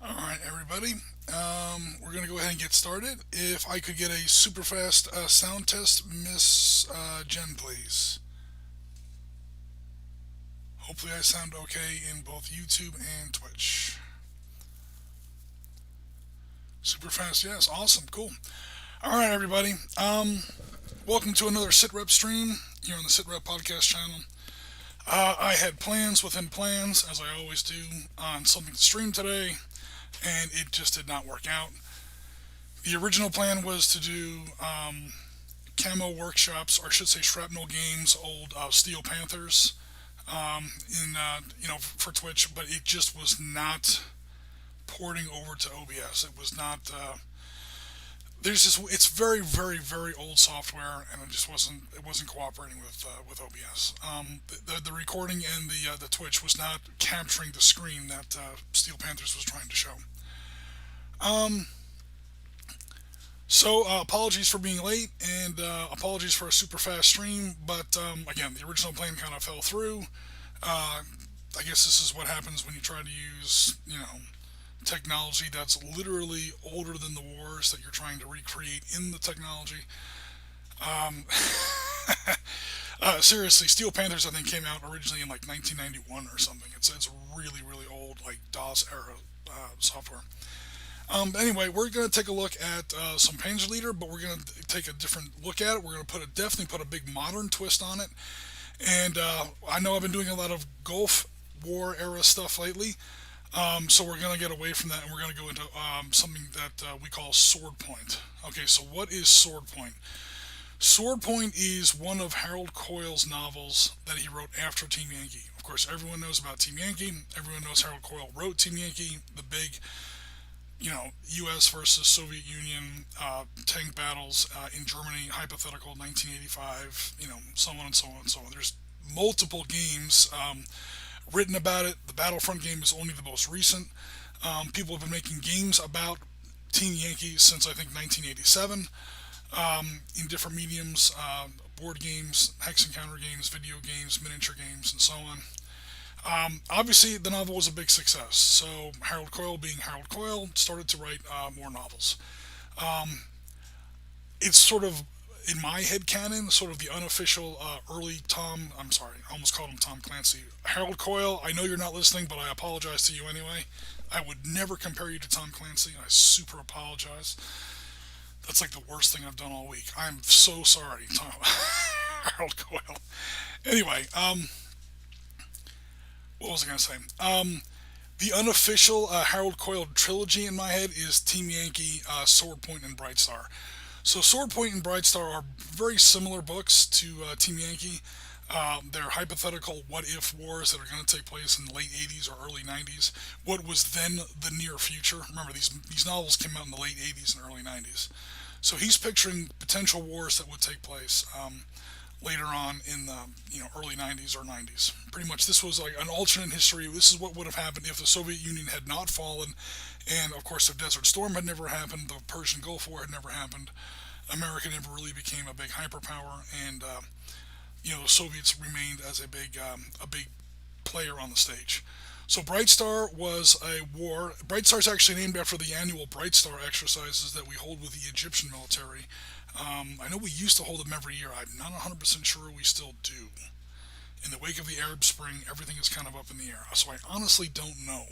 Alright, everybody. We're going to go ahead and get started. If I could get a super fast sound test, Miss Jen, please. Hopefully, I sound okay in both YouTube and Twitch. Super fast, yes. Awesome, cool. Alright, everybody. Welcome to another Sitrep stream here on the Sitrep podcast channel. I had plans within plans, as I always do, on something to stream today, and it just did not work out. The original plan was to do camo workshops, or I should say shrapnel games, old Steel Panthers, in for Twitch, but it just was not porting over to OBS. It was not. There's just it's very very old software, and it wasn't cooperating with OBS. The recording and the Twitch was not capturing the screen that Steel Panthers was trying to show. Um, apologies for being late, and apologies for a super fast stream. But again, the original plan kind of fell through. Uh, I guess this is what happens when you try to use, technology that's literally older than the wars that you're trying to recreate in the technology. Um, Seriously, Steel Panthers I think came out originally in like 1991 or something. It's really really old, like DOS era software. Anyway, we're going to take a look at some Panzer Leader, but we're going to take a different look at it. We're going to definitely put a big modern twist on it. And I know I've been doing a lot of Gulf War era stuff lately, so we're going to get away from that, and we're going to go into something that we call Swordpoint. Okay, so what is Swordpoint? Swordpoint is one of Harold Coyle's novels that he wrote after Team Yankee. Of course, everyone knows about Team Yankee. Everyone knows Harold Coyle wrote Team Yankee, the big U.S. versus Soviet Union tank battles in Germany, hypothetical 1985, so on and so on and so on. There's multiple games written about it. The Battlefront game is only the most recent. People have been making games about Team Yankee since I think 1987 in different mediums, board games, hex and counter games, video games, miniature games, and so on. Obviously, the novel was a big success, so Harold Coyle, being Harold Coyle, started to write more novels. Um, it's sort of, in my head canon, sort of the unofficial early Tom. I'm sorry, I almost called him Tom Clancy. Harold Coyle, I know you're not listening, but I apologize to you anyway. I would never compare you to Tom Clancy. I super apologize. That's like the worst thing I've done all week. I'm so sorry, Tom. Harold Coyle. Anyway, what was I going to say? The unofficial Harold Coyle trilogy in my head is Team Yankee, Swordpoint, and Bright Star. So Swordpoint and Bright Star are very similar books to Team Yankee. They're hypothetical what-if wars that are going to take place in the late 80s or early 90s. What was then the near future. Remember, these novels came out in the late 80s and early 90s. So he's picturing potential wars that would take place later on in the early 90s or 90s. Pretty much, this was like an alternate history. This is what would have happened if the Soviet Union had not fallen, and of course, the Desert Storm had never happened, the Persian Gulf War had never happened. America never really became a big hyperpower, and the Soviets remained as a big player on the stage. So Bright Star was a war. Bright Star is actually named after the annual Bright Star exercises that we hold with the Egyptian military. I know we used to hold them every year. I'm not 100% sure we still do. In the wake of the Arab Spring, everything is kind of up in the air. So I honestly don't know.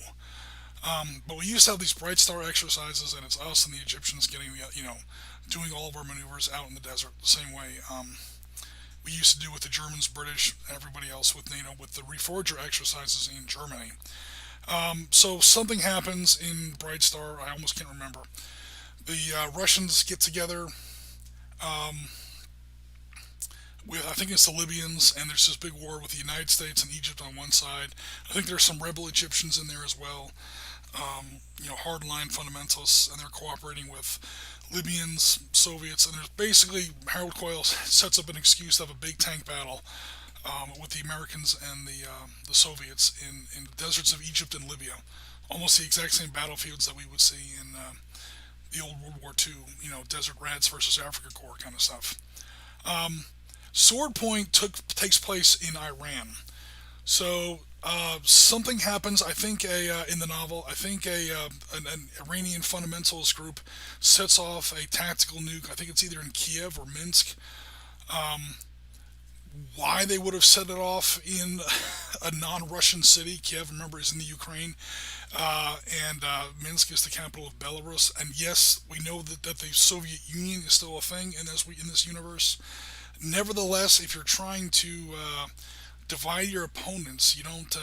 But we used to have these Bright Star exercises, and it's us and the Egyptians getting, doing all of our maneuvers out in the desert the same way we used to do with the Germans, British, everybody else with NATO, with the Reforger exercises in Germany. So something happens in Bright Star. I almost can't remember. The Russians get together um, with, I think it's the Libyans, and there's this big war with the United States and Egypt on one side. I think there's some rebel Egyptians in there as well. Hardline fundamentalists, and they're cooperating with Libyans, Soviets, and there's basically Harold Coyle sets up an excuse to have a big tank battle with the Americans and the Soviets in the deserts of Egypt and Libya. Almost the exact same battlefields that we would see in the old World War II, Desert Rats versus Africa Corps kind of stuff. Um, Swordpoint takes place in Iran. So Something happens. I think in the novel, I think an Iranian fundamentalist group sets off a tactical nuke. I think it's either in Kiev or Minsk. Why they would have set it off in a non-Russian city? Kiev, remember, is in the Ukraine, and Minsk is the capital of Belarus. And yes, we know that the Soviet Union is still a thing in this universe. Nevertheless, if you're trying to divide your opponents. You don't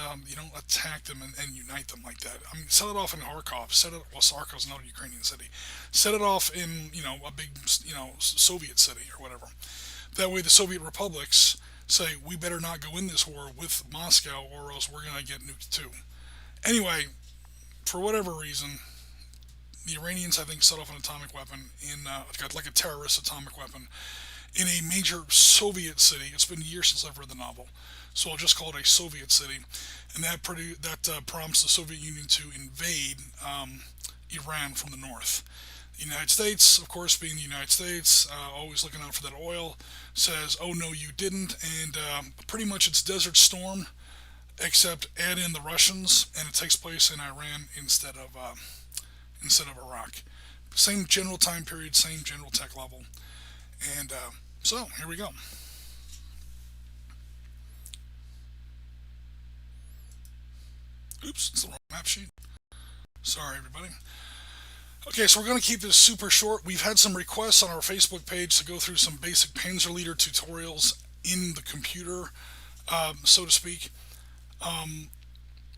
attack them and unite them like that. I mean, set it off in Kharkov. Kharkov's not a Ukrainian city. Set it off in a big Soviet city or whatever. That way, the Soviet republics say we better not go in this war with Moscow or else we're gonna get nuked too. Anyway, for whatever reason, the Iranians I think set off an atomic weapon in like a terrorist atomic weapon in a major Soviet city. It's been years since I've read the novel, so I'll just call it a Soviet city, and that prompts the Soviet Union to invade Iran from the north. The United States, of course, being the United States, always looking out for that oil, says, "Oh no, you didn't," and pretty much it's Desert Storm, except add in the Russians, and it takes place in Iran instead of Iraq. Same general time period, same general tech level, and so here we go. Oops, it's the wrong map sheet. Sorry, everybody. Okay, so we're going to keep this super short. We've had some requests on our Facebook page to go through some basic Panzer Leader tutorials in the computer, so to speak.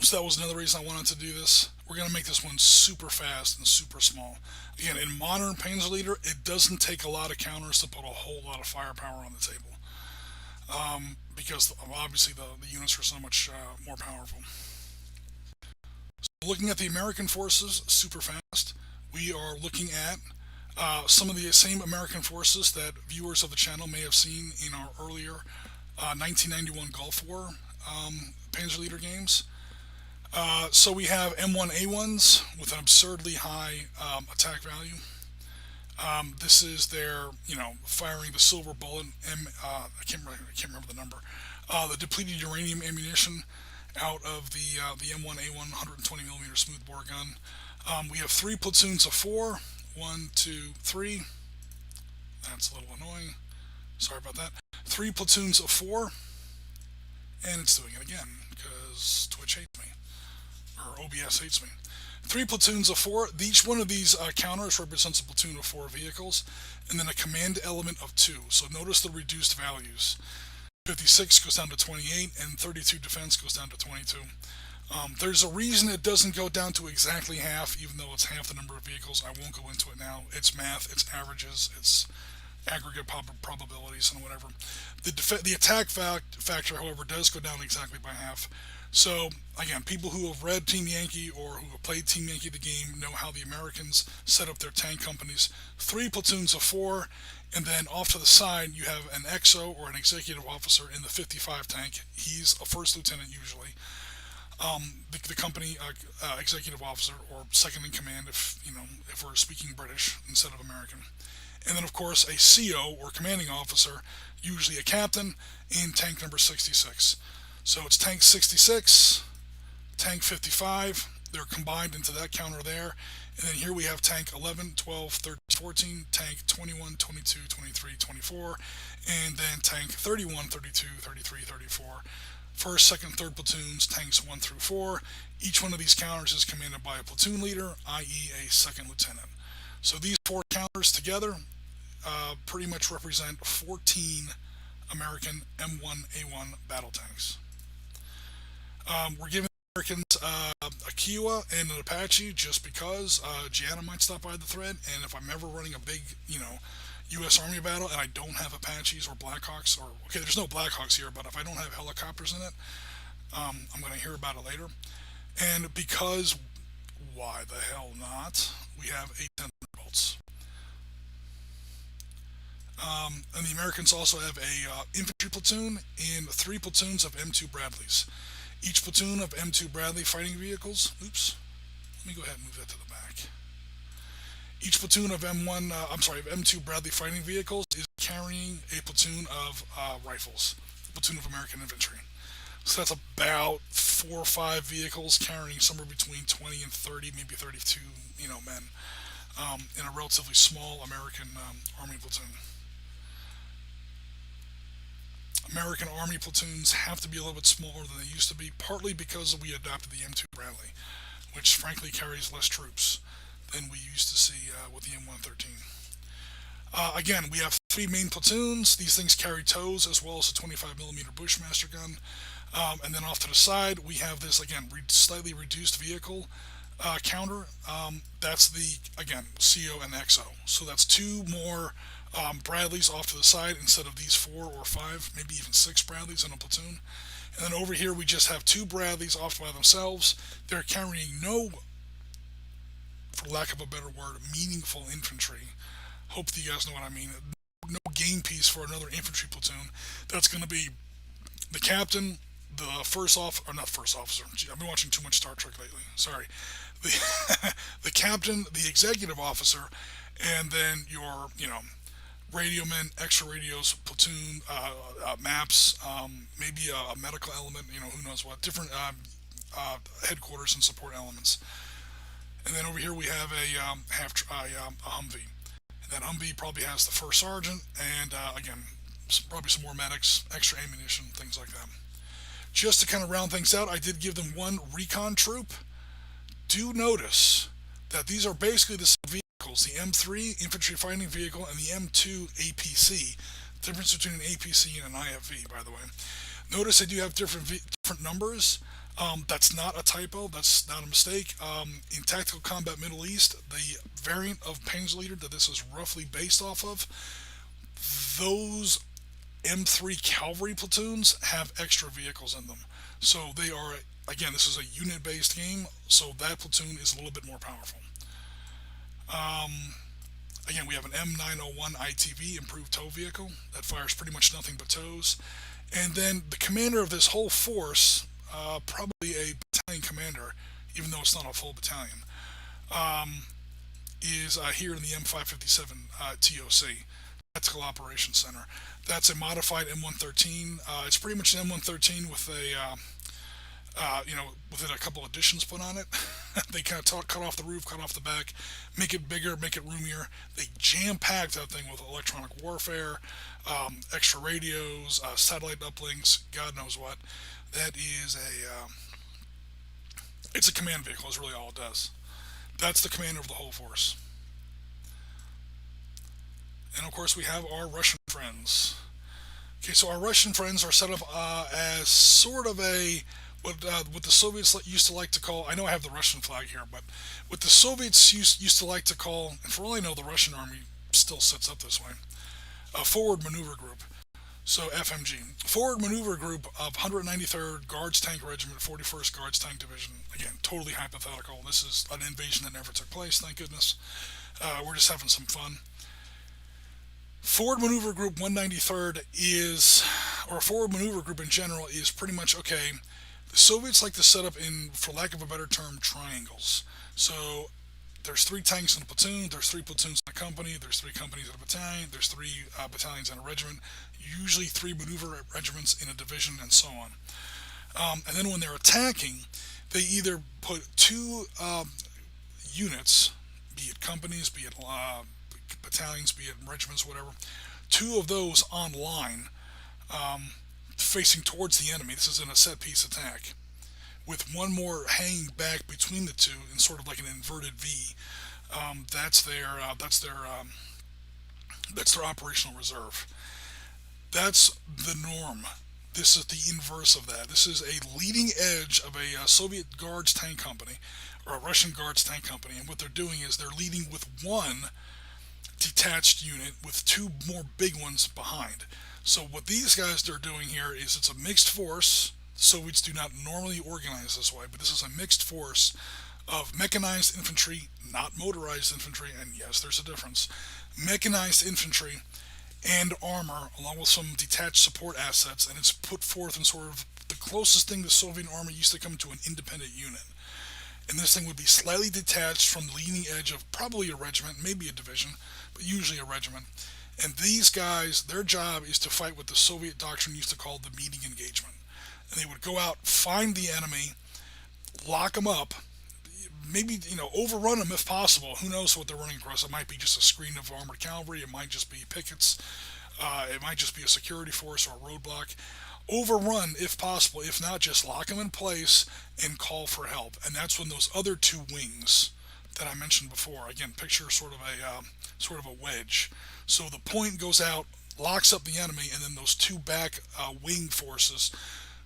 So that was another reason I wanted to do this. We're going to make this one super fast and super small. Again, in modern Panzer Leader, it doesn't take a lot of counters to put a whole lot of firepower on the table. Because obviously the units are so much more powerful. So looking at the American forces super fast, we are looking at some of the same American forces that viewers of the channel may have seen in our earlier 1991 Gulf War Panzer Leader games. So we have M1A1s with an absurdly high attack value. This is their, firing the silver bullet. I can't remember the number. The depleted uranium ammunition out of the M1A1 120 millimeter smoothbore gun. We have 3 platoons of 4. 1, 2, 3. That's a little annoying. Sorry about that. 3 platoons of 4. And it's doing it again because Twitch hates me. Or OBS hates me. 3 platoons of 4. Each one of these counters represents a platoon of 4 vehicles. And then a command element of 2. So notice the reduced values. 56 goes down to 28, and 32 defense goes down to 22. There's a reason it doesn't go down to exactly half, even though it's half the number of vehicles. I won't go into it now. It's math, it's averages, it's aggregate probabilities, and whatever. The attack factor, however, does go down exactly by half. So, again, people who have read Team Yankee or who have played Team Yankee the game know how the Americans set up their tank companies. 3 platoons of 4, and then off to the side you have an XO or an executive officer in the 55 tank. He's a first lieutenant usually. The company executive officer or second in command if we're speaking British instead of American. And then of course a CO or commanding officer, usually a captain, in tank number 66. So it's tank 66, tank 55, they're combined into that counter there. And then here we have tank 11, 12, 13, 14, tank 21, 22, 23, 24, and then tank 31, 32, 33, 34. First, second, third platoons, tanks 1 through 4. Each one of these counters is commanded by a platoon leader, i.e. a second lieutenant. So these 4 counters together pretty much represent 14 American M1A1 battle tanks. We're giving the Americans a Kiowa and an Apache just because Gianna might stop by the thread, and if I'm ever running a big, U.S. Army battle and I don't have Apaches or Blackhawks, or okay, there's no Blackhawks here, but if I don't have helicopters in it, I'm going to hear about it later. And because, why the hell not? We have 8 Thunderbolts. And the Americans also have a infantry platoon and 3 platoons of M2 Bradleys. Each platoon of M2 Bradley fighting vehicles. Oops. Let me go ahead and move that to the back. Each platoon of M2 Bradley fighting vehicles is carrying a platoon of rifles, a platoon of American infantry. So that's about 4 or 5 vehicles carrying somewhere between 20 and 30, maybe 32, men, in a relatively small American Army platoon. American Army platoons have to be a little bit smaller than they used to be, partly because we adopted the M2 Bradley, which frankly carries less troops than we used to see with the M113. Again, we have 3 main platoons. These things carry tows as well as a 25 millimeter Bushmaster gun. And then off to the side, we have this, again, slightly reduced vehicle counter. That's the, again, CO and XO. So that's 2 more Bradleys off to the side instead of these 4 or 5, maybe even 6 Bradleys in a platoon. And then over here, we just have 2 Bradleys off by themselves. They're carrying no, for lack of a better word, meaningful infantry. Hope that you guys know what I mean. No game piece for another infantry platoon. That's going to be the captain, the first off, or not first officer. Gee, I've been watching too much Star Trek lately. Sorry. The captain, the executive officer, and then your, radio men, extra radios, platoon, maps, maybe a medical element, who knows what, different headquarters and support elements. And then over here we have a Humvee. And that Humvee probably has the first sergeant and, again, probably some more medics, extra ammunition, things like that. Just to kind of round things out, I did give them 1 recon troop. Do notice that these are basically the same vehicles, the M3 infantry fighting vehicle and the M2 APC. The difference between an APC and an IFV, by the way. Notice they do have different numbers. That's not a typo. That's not a mistake. In Tactical Combat Middle East, the variant of Panzer Leader that this is roughly based off of, those M3 cavalry platoons have extra vehicles in them. So they are, again, this is a unit-based game, so that platoon is a little bit more powerful. Again, we have an M901 ITV, improved tow vehicle, that fires pretty much nothing but tows. And then the commander of this whole force, probably a battalion commander, even though it's not a full battalion, is here in the M557 TOC, Tactical Operations Center. That's a modified M113. It's pretty much an M113 with with a couple additions put on it. They kind of cut off the roof, cut off the back, make it bigger, make it roomier. They jam-packed that thing with electronic warfare, extra radios, satellite uplinks, God knows what. That is it's a command vehicle is really all it does. That's the commander of the whole force. And of course we have our Russian friends. Okay, so our Russian friends are set up as sort of a what the Soviets used to like to call, I know I have the Russian flag here, but what the Soviets used to like to call, and for all I know the Russian army still sets up this way, a forward maneuver group. So FMG, forward maneuver group of 193rd Guards Tank Regiment, 41st Guards Tank Division. Again, totally hypothetical. This is an invasion that never took place, thank goodness. We're just having some fun. Forward Maneuver Group 193rd is, or Forward Maneuver Group in general, is pretty much, okay, the Soviets like to set up in, for lack of a better term, triangles. So there's 3 tanks in a platoon, there's 3 platoons in a company, there's 3 companies in a battalion, there's 3 battalions in a regiment, usually 3 maneuver regiments in a division, and so on. And then when they're attacking, they either put 2 units, be it companies, be it battalions, be it regiments, whatever, 2 of those on line, facing towards the enemy. This is in a set piece attack, with 1 more hanging back between the 2 in sort of like an inverted V. That's their operational reserve. That's the norm. This is the inverse of that. This is a leading edge of a Soviet Guards tank company, or a Russian Guards tank company, and what they're doing is they're leading with 1 detached unit with 2 more big ones behind. So what these guys are doing here is it's a mixed force. Soviets do not normally organize this way, but this is a mixed force of mechanized infantry, not motorized infantry, and yes, there's a difference, mechanized infantry and armor, along with some detached support assets, and it's put forth in sort of the closest thing the Soviet army used to come to an independent unit. And this thing would be slightly detached from the leading edge of probably a regiment, maybe a division, but usually a regiment. And these guys, their job is to fight what the Soviet doctrine used to call the meeting engagement. and they would go out, find the enemy, lock them up, maybe overrun them if possible. Who knows what they're running across? It might be just a screen of armored cavalry. It might just be pickets. It might just be a security force or a roadblock. Overrun if possible. If not, just lock them in place and call for help. And that's when those other two wings that I mentioned before. Again, picture sort of a wedge. So the point goes out, locks up the enemy, and then those two back wing forces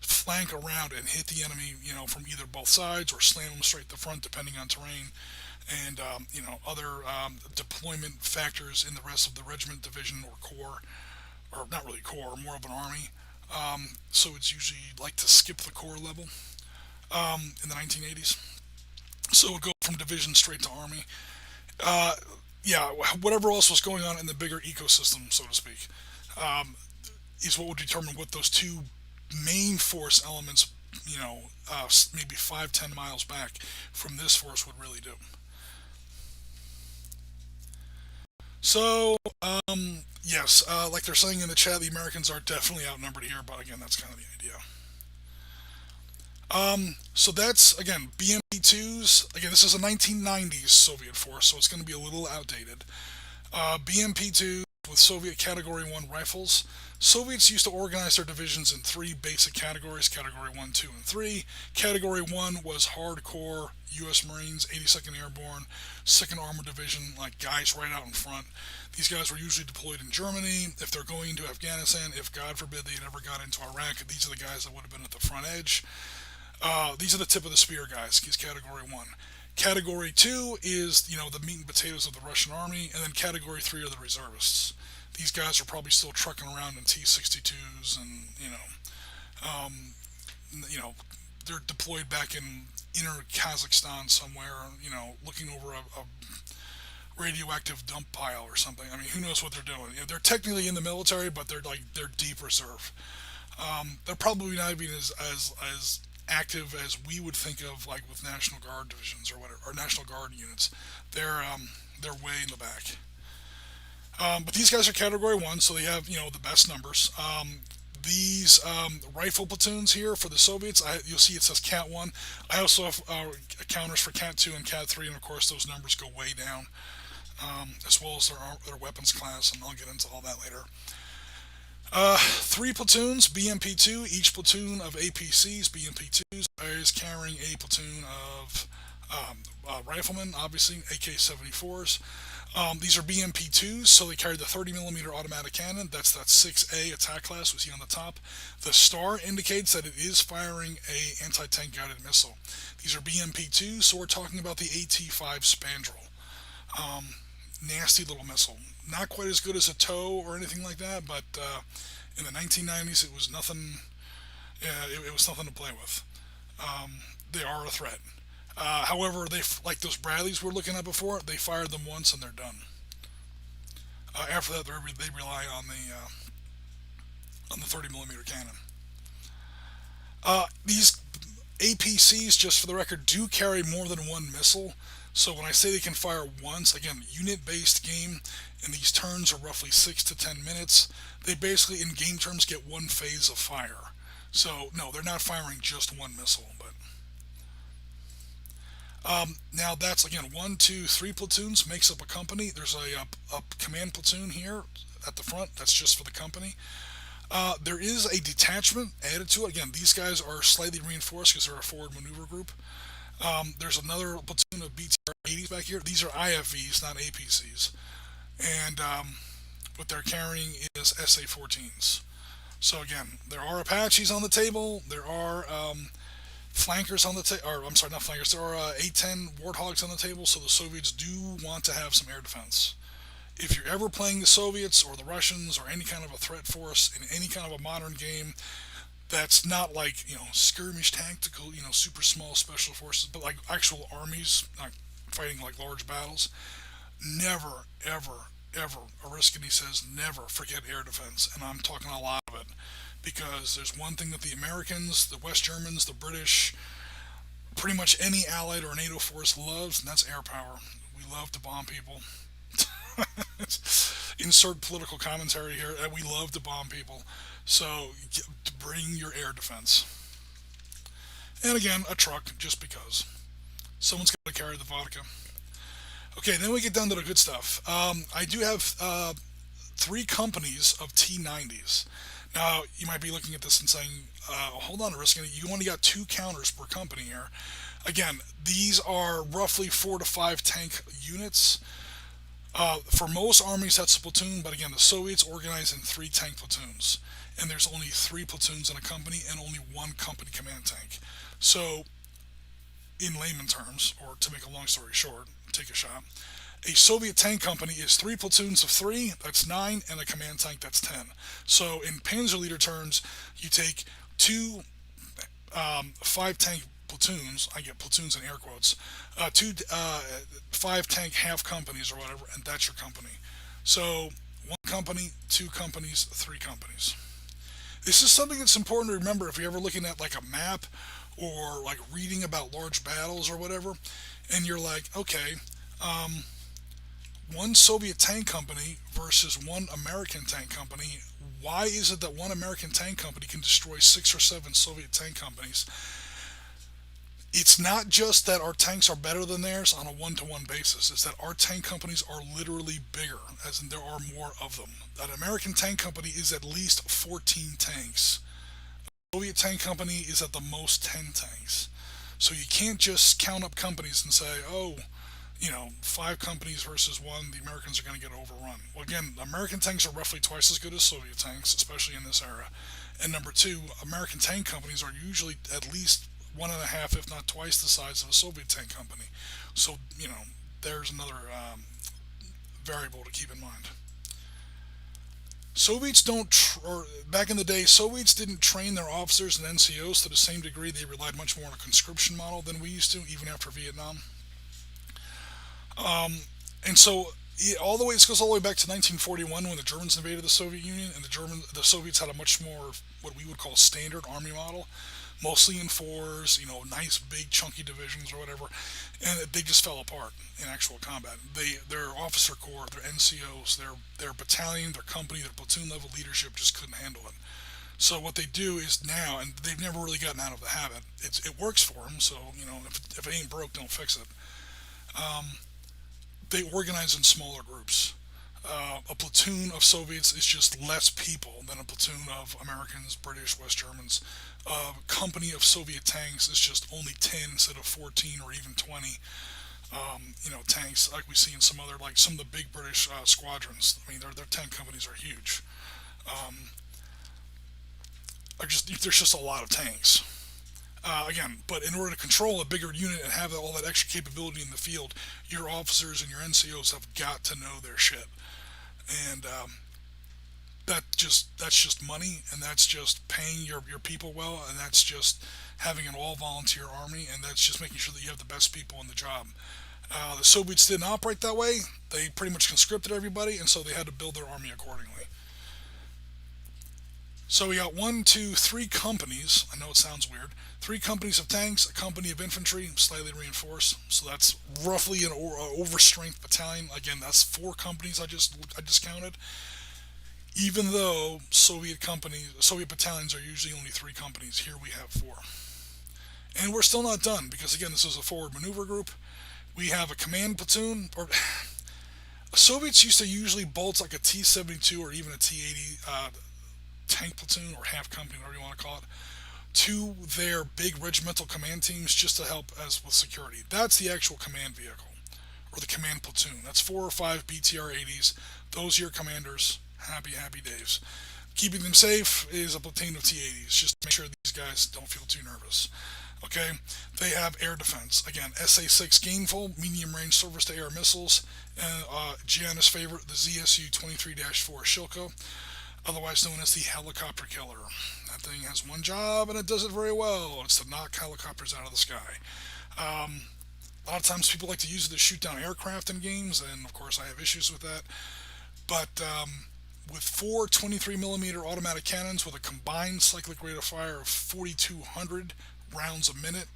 flank around and hit the enemy, from either both sides or slam them straight to the front, depending on terrain and other deployment factors in the rest of the regiment, division, or corps, or not really corps, more of an army. So it's usually like to skip the corps level in the 1980s. So it go from division straight to army. Uh, yeah, whatever else was going on in the bigger ecosystem, so to speak, um, is what would determine what those two main force elements, maybe 5-10 miles back from this force would really do. So, yes, like they're saying in the chat, the Americans are definitely outnumbered here, but again, that's kind of the idea. So that's, again, BMP-2s. Again, this is a 1990s Soviet force, so it's going to be a little outdated. BMP-2 with Soviet Category 1 rifles. Soviets used to organize their divisions in three basic categories, Category 1, 2, and 3. Category 1 was hardcore U.S. Marines, 82nd Airborne, 2nd Armored Division, like guys right out in front. These guys were usually deployed in Germany. If they're going into Afghanistan, if God forbid they ever got into Iraq, these are the guys that would have been at the front edge. These are the tip of the spear guys. He's Category 1. Category 2 is, the meat and potatoes of the Russian army, and then Category 3 are the reservists. These guys are probably still trucking around in T-62s, and um, they're deployed back in inner Kazakhstan somewhere, looking over a radioactive dump pile or something. I mean, who knows what they're doing? They're technically in the military, but they're deep reserve. They're probably not even as active as we would think of, like with National Guard divisions or whatever, or National Guard units. They're way in the back. But these guys are Category 1, so they have, the best numbers. These rifle platoons here for the Soviets, you'll see it says Cat 1. I also have counters for Cat 2 and Cat 3, and of course those numbers go way down, as well as their weapons class, and I'll get into all that later. Three platoons, BMP-2, each platoon of APCs, BMP-2s, is carrying a platoon of riflemen, obviously, AK-74s. These are BMP-2s, so they carry the 30mm automatic cannon. That's that 6A attack class we see on the top. The star indicates that it is firing a anti-tank guided missile. These are BMP-2s, so we're talking about the AT-5 Spandrel. Nasty little missile. Not quite as good as a TOW or anything like that, but in the 1990s it was nothing. It was nothing to play with. They are a threat. However, like those Bradleys we were looking at before, they fired them once and they're done. After that, they rely on the 30mm cannon. These APCs, just for the record, do carry more than one missile. So when I say they can fire once, again, unit-based game, and these turns are roughly 6 to 10 minutes, they basically, in game terms, get one phase of fire. So, no, they're not firing just one missile, but... now that's, again, 1, 2, 3 platoons makes up a company. There's a command platoon here at the front. That's just for the company. There is a detachment added to it. Again, these guys are slightly reinforced because they're a forward maneuver group. There's another platoon of BTR-80s back here. These are IFVs, not APCs. And what they're carrying is SA-14s. So again, there are Apaches on the table. There are flankers on the table. Or I'm sorry, not flankers. There are A-10 Warthogs on the table. So the Soviets do want to have some air defense. If you're ever playing the Soviets or the Russians or any kind of a threat force in any kind of a modern game, that's not like, skirmish tactical, super small special forces, but like actual armies, like fighting like large battles. Never, ever, ever, Oriskany says never forget air defense, and I'm talking a lot of it, because there's one thing that the Americans, the West Germans, the British, pretty much any Allied or NATO force loves, and that's air power. We love to bomb people. Insert political commentary here. We love to bomb people. So bring your air defense. And again, a truck, just because. Someone's got to carry the vodka. Okay, then we get down to the good stuff. I do have three companies of T90s. Now, you might be looking at this and saying, hold on a second, you only got two counters per company here. Again, these are roughly 4 to 5 tank units. For most armies, that's a platoon, but again, the Soviets organize in three tank platoons. And there's only three platoons in a company and only one company command tank. So, in layman terms, or to make a long story short, take a shot. A Soviet tank company is three platoons of three, that's nine, and a command tank, that's 10. So in Panzer Leader terms, you take two 5 tank platoons, I get platoons in air quotes, two 5 tank half companies or whatever, and that's your company. So one company, two companies, three companies. This is something that's important to remember if you're ever looking at like a map or like reading about large battles or whatever, and you're like, okay, um, one Soviet tank company versus one American tank company. Why is it that one American tank company can destroy 6 or 7 Soviet tank companies? It's not just that our tanks are better than theirs on a one-to-one basis. It's that our tank companies are literally bigger, as in there are more of them. An American tank company is at least 14 tanks. A Soviet tank company is at the most 10 tanks. So you can't just count up companies and say, oh, 5 companies versus one, the Americans are going to get overrun. Well, again, American tanks are roughly twice as good as Soviet tanks, especially in this era. And number two, American tank companies are usually at least one and a half, if not twice, the size of a Soviet tank company. So, there's another variable to keep in mind. Soviets don't, or back in the day, Soviets didn't train their officers and NCOs to the same degree. They relied much more on a conscription model than we used to, even after Vietnam. And so all the way this goes all the way back to 1941 when the Germans invaded the Soviet Union, and the Soviets had a much more what we would call standard army model, mostly in fours, nice big chunky divisions or whatever, and they just fell apart in actual combat. Their officer corps, their NCOs, their battalion, their company, their platoon level leadership just couldn't handle it. So what they do is now, and they've never really gotten out of the habit. It works for them. So if it ain't broke, don't fix it. Um, they organize in smaller groups. A platoon of Soviets is just less people than a platoon of Americans, British, West Germans. A company of Soviet tanks is just only 10 instead of 14 or even 20. Tanks like we see in some other, like some of the big British squadrons. I mean, their tank companies are huge. Um, there's just a lot of tanks. Again, but in order to control a bigger unit and have all that extra capability in the field, your officers and your NCOs have got to know their shit, and that's just money, and that's just paying your people well, and that's just having an all volunteer army, and that's just making sure that you have the best people in the job. The Soviets didn't operate that way. They pretty much conscripted everybody, and so they had to build their army accordingly. So we got one, two, three companies. I know it sounds weird. Three companies of tanks, a company of infantry, slightly reinforced. So that's roughly an overstrength battalion. Again, that's 4 companies I just counted. Even though Soviet battalions are usually only 3 companies, here we have 4. And we're still not done because again, this is a forward maneuver group. We have a command platoon, or Soviets used to usually bolt like a T-72 or even a T-80 tank platoon or half company, whatever you want to call it, to their big regimental command teams just to help as with security. That's the actual command vehicle or the command platoon. That's 4 or 5 BTR-80s. Those are your commanders. Happy, happy days. Keeping them safe is a platoon of T-80s, just to make sure these guys don't feel too nervous. Okay, they have air defense. Again, SA-6 gainful, medium range surface to air missiles, and Gianna's favorite, the ZSU-23-4 Shilko, otherwise known as the helicopter killer. That thing has one job, and it does it very well. It's to knock helicopters out of the sky. A lot of times people like to use it to shoot down aircraft in games, and of course I have issues with that. But with 4 23mm automatic cannons with a combined cyclic rate of fire of 4,200 rounds a minute.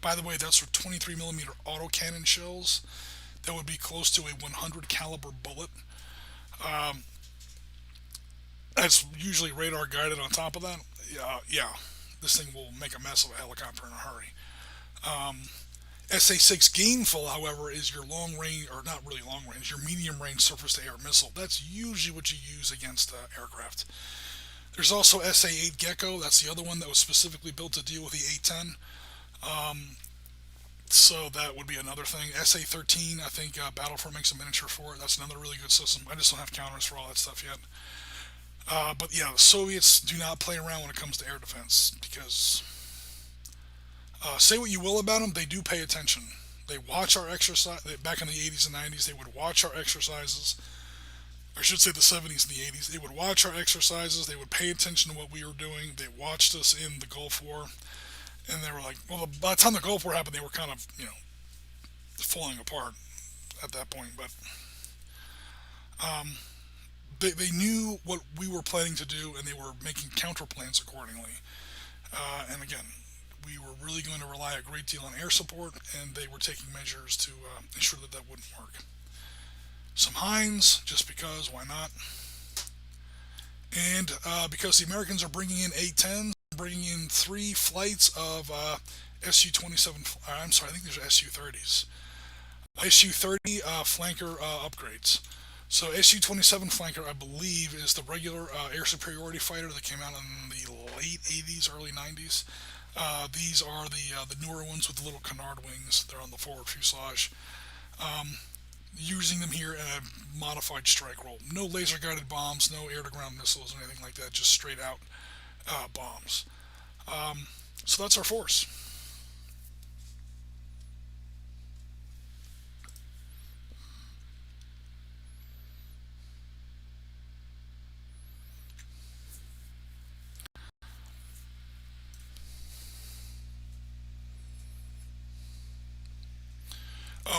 By the way, that's for 23mm autocannon shells. That would be close to a 100 caliber bullet. Um, that's usually radar guided on top of that. Yeah. this thing will make a mess of a helicopter in a hurry. SA-6 Gainful, however, is your long range, or not really long range, your medium range surface to air missile. That's usually what you use against aircraft. There's also SA-8 Gecko. That's the other one that was specifically built to deal with the A-10. So that would be another thing. SA-13, I think Battlefront makes a miniature for it. That's another really good system. I just don't have counters for all that stuff yet. But yeah, the Soviets do not play around when it comes to air defense because, say what you will about them, they do pay attention. They watch our exercise. Back in the 80s and 90s, they would watch our exercises. I should say the 70s and the 80s. They would watch our exercises. They would pay attention to what we were doing. They watched us in the Gulf War. And they were like, well, by the time the Gulf War happened, they were kind of, falling apart at that point. But they knew what we were planning to do, and they were making counter plans accordingly. And again, we were really going to rely a great deal on air support, and they were taking measures to ensure that that wouldn't work. Some Heinz, just because, why not? And because the Americans are bringing in A-10s, bringing in 3 flights of Su-27, I'm sorry, I think there's Su-30s. Su-30 flanker upgrades. So Su-27 flanker, I believe, is the regular air superiority fighter that came out in the late 80s, early 90s. These are the newer ones with the little canard wings. They're on the forward fuselage. Using them here in a modified strike role. No laser guided bombs, no air to ground missiles, or anything like that. Just straight out bombs. So that's our force.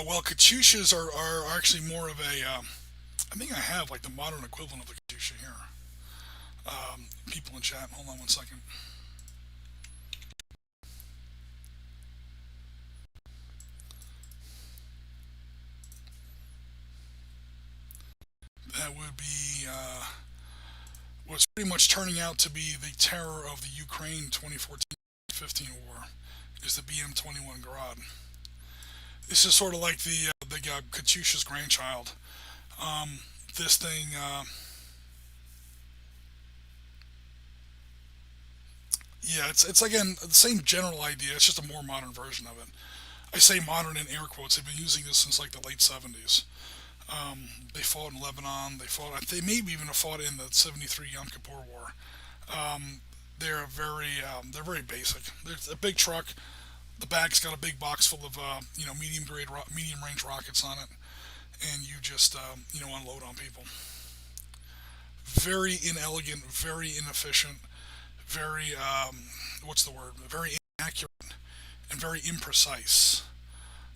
Well, Katyushas are actually more of a. I think I have like the modern equivalent of the Katyusha here. People in chat, hold on one second. That would be what's pretty much turning out to be the terror of the Ukraine 2014-15 war, is the BM-21 Grad. This is sort of like the Katyusha's grandchild. This thing, yeah, it's again the same general idea. It's just a more modern version of it. I say modern in air quotes. They've been using this since like the late 70s. They fought in Lebanon. They fought. They maybe even have fought in the '73 Yom Kippur War. They're very basic. There's a big truck. The back's got a big box full of medium range rockets on it, and you just unload on people. Very inelegant, very inefficient, very what's the word? Very inaccurate and very imprecise.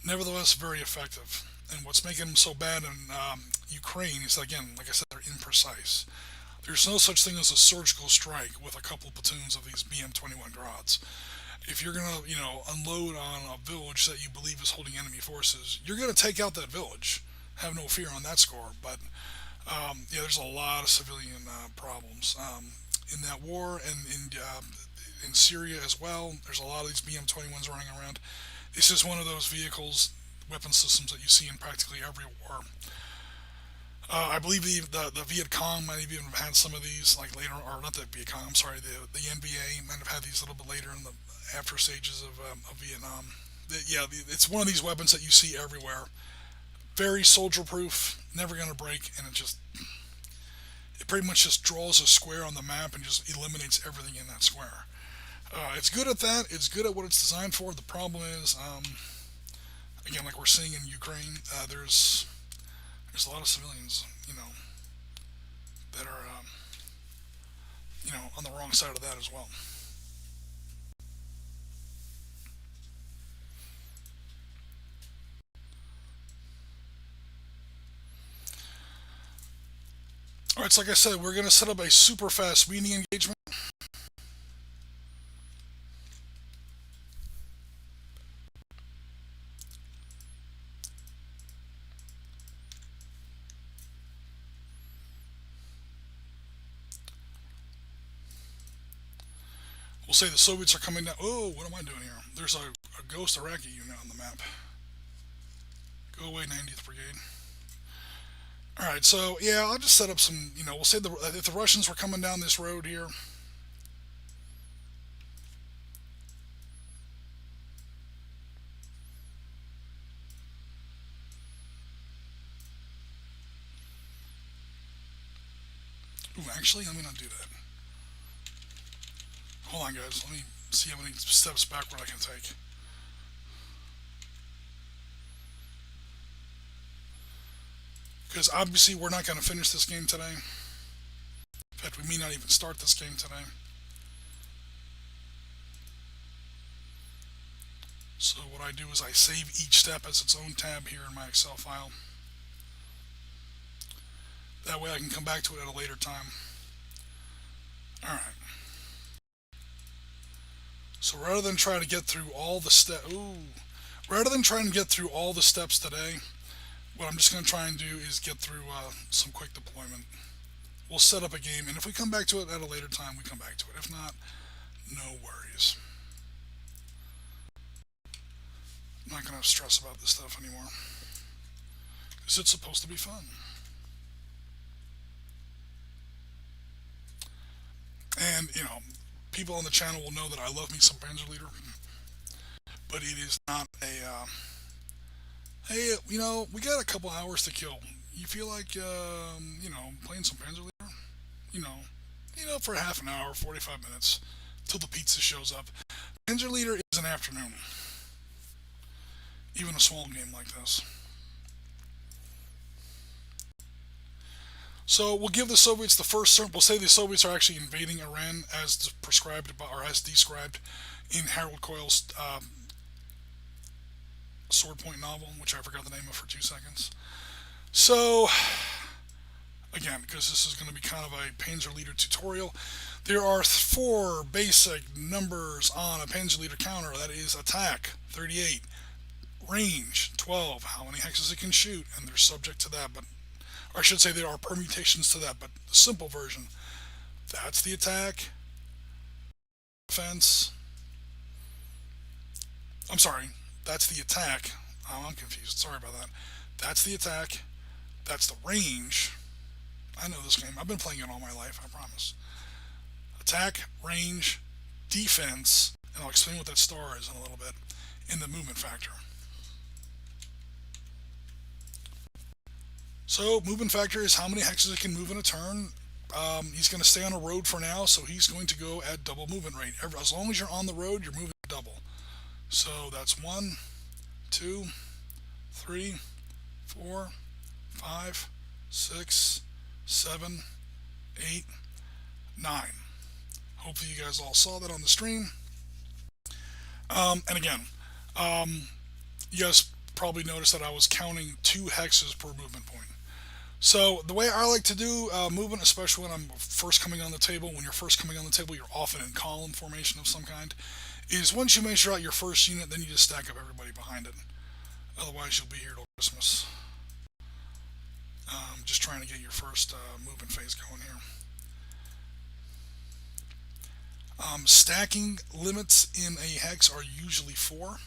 Nevertheless, very effective. And what's making them so bad in Ukraine is, again, like I said, they're imprecise. There's no such thing as a surgical strike with a couple platoons of these BM-21 Grads. If you're gonna, unload on a village that you believe is holding enemy forces, you're gonna take out that village. Have no fear on that score. But yeah, there's a lot of civilian problems in that war, and in Syria as well. There's a lot of these BM-21s running around. It's just one of those vehicles, weapon systems that you see in practically every war. I believe the Viet Cong might have even had some of these, like later, or not the Viet Cong, I'm sorry, the NBA might have had these a little bit later in the after stages of Vietnam. Yeah, it's one of these weapons that you see everywhere. Very soldier proof, never going to break, and it pretty much just draws a square on the map and just eliminates everything in that square. It's good at that. It's good at what it's designed for. The problem is, again, like we're seeing in Ukraine, there's a lot of civilians, that are, on the wrong side of that as well. All right, so like I said, we're going to set up a super fast meeting engagement. We'll say the Soviets are coming down. Oh, what am I doing here? There's a ghost Iraqi unit on the map. Go away, 90th Brigade. All right, so yeah, I'll just set up some. We'll say if the Russians were coming down this road here. Ooh, actually, let me not do that. Hold on, guys. Let me see how many steps backward I can take. Because obviously we're not going to finish this game today. In fact, we may not even start this game today. So what I do is I save each step as its own tab here in my Excel file. That way I can come back to it at a later time. Alright. So rather than trying to get through all the steps... Rather than trying to get through all the steps today, what I'm just going to try and do is get through some quick deployment. We'll set up a game, and if we come back to it at a later time, we come back to it. If not, no worries. I'm not going to stress about this stuff anymore, because it's supposed to be fun. And, people on the channel will know that I love me some Panzer Leader, but it is not a, hey, we got a couple hours to kill. You feel like, playing some Panzer Leader? For half an hour, 45 minutes, till the pizza shows up. Panzer Leader is an afternoon. Even a small game like this. So we'll give the Soviets the first. We'll say the Soviets are actually invading Iran as prescribed or as described in Harold Coyle's Swordpoint novel, which I forgot the name of for 2 seconds. So again, because this is going to be kind of a Panzer Leader tutorial, there are 4 basic numbers on a Panzer Leader counter. That is attack 38, range 12, how many hexes it can shoot, and they're subject to that, but or I should say there are permutations to that, but the simple version, that's the attack, defense, I'm sorry, that's the attack, oh, I'm confused, sorry about that, that's the attack, that's the range, I know this game, I've been playing it all my life, I promise, attack, range, defense, and I'll explain what that star is in a little bit, in the movement factor. So, movement factor is how many hexes it can move in a turn. He's going to stay on a road for now, so he's going to go at double movement rate. As long as you're on the road, you're moving double. So that's 1, 2, 3, 4, 5, 6, 7, 8, 9. Hopefully you guys all saw that on the stream. And again, you guys probably noticed that I was counting 2 hexes per movement point. So the way I like to do movement, especially when I'm first coming on the table, when you're first coming on the table, you're often in column formation of some kind, is once you measure out your first unit, then you just stack up everybody behind it. Otherwise, you'll be here till Christmas. Just trying to get your first movement phase going here. Stacking limits in a hex are usually 4.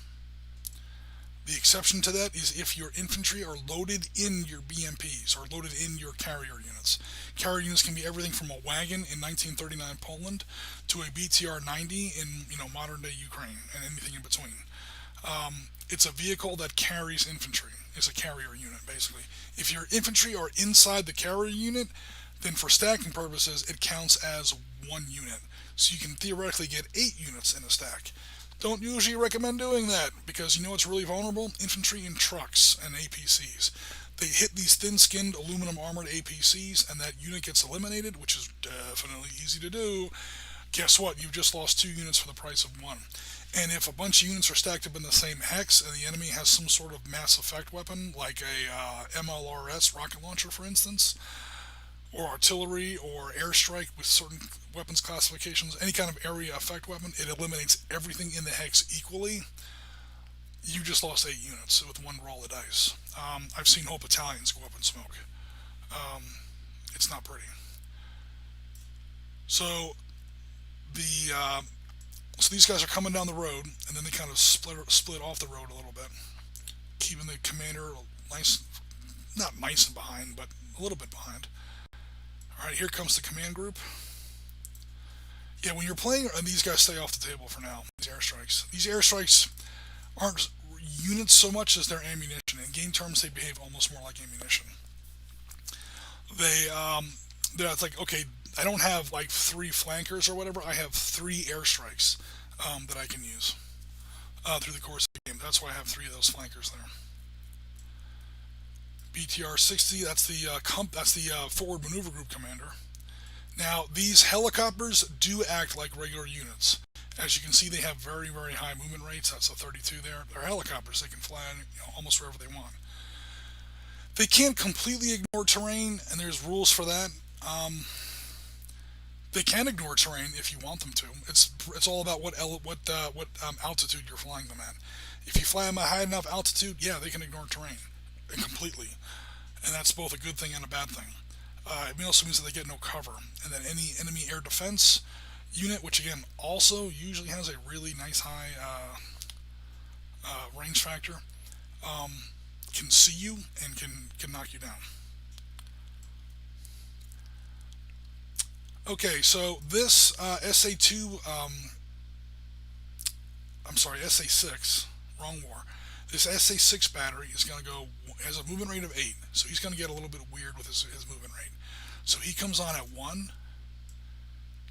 The exception to that is if your infantry are loaded in your BMPs or loaded in your carrier units. Carrier units can be everything from a wagon in 1939 Poland to a BTR-90 in modern day Ukraine and anything in between. It's a vehicle that carries infantry. It's a carrier unit basically. If your infantry are inside the carrier unit, then for stacking purposes it counts as 1 unit. So you can theoretically get 8 units in a stack. Don't usually recommend doing that because you know what's really vulnerable? Infantry and trucks and APCs. They hit these thin-skinned aluminum armored APCs and that unit gets eliminated, which is definitely easy to do. Guess what? You've just lost 2 units for the price of 1. And if a bunch of units are stacked up in the same hex and the enemy has some sort of mass effect weapon, like a MLRS rocket launcher for instance, or artillery or airstrike with certain weapons classifications, any kind of area effect weapon, it eliminates everything in the hex equally. You just lost 8 units with 1 roll of dice. I've seen whole battalions go up in smoke. It's not pretty. So the So these guys are coming down the road, and then they kind of split off the road a little bit, keeping the commander nice, not nice and behind, but a little bit behind. All right, here comes the command group. Yeah, when you're playing, and these guys stay off the table for now. These airstrikes. These airstrikes aren't units so much as their ammunition. In game terms, they behave almost more like ammunition. They're like, okay, I don't have like three flankers or whatever. I have three airstrikes that I can use through the course of the game. That's why I have three of those flankers there. BTR 60. That's the forward maneuver group commander. Now these helicopters do act like regular units. As you can see, they have very, very high movement rates. That's a 32 there. They're helicopters. They can fly almost wherever they want. They can't completely ignore terrain, and there's rules for that. They can ignore terrain if you want them to. It's all about what altitude you're flying them at. If you fly them at high enough altitude, yeah, they can ignore terrain completely, and that's both a good thing and a bad thing. It also means that they get no cover, and that any enemy air defense unit, which again also usually has a really nice high range factor, can see you and can knock you down. Okay, so this SA2, I'm sorry, SA6, wrong war. This SA6 battery is going to go, has a movement rate of 8, so he's going to get a little bit weird with his movement rate. So he comes on at 1,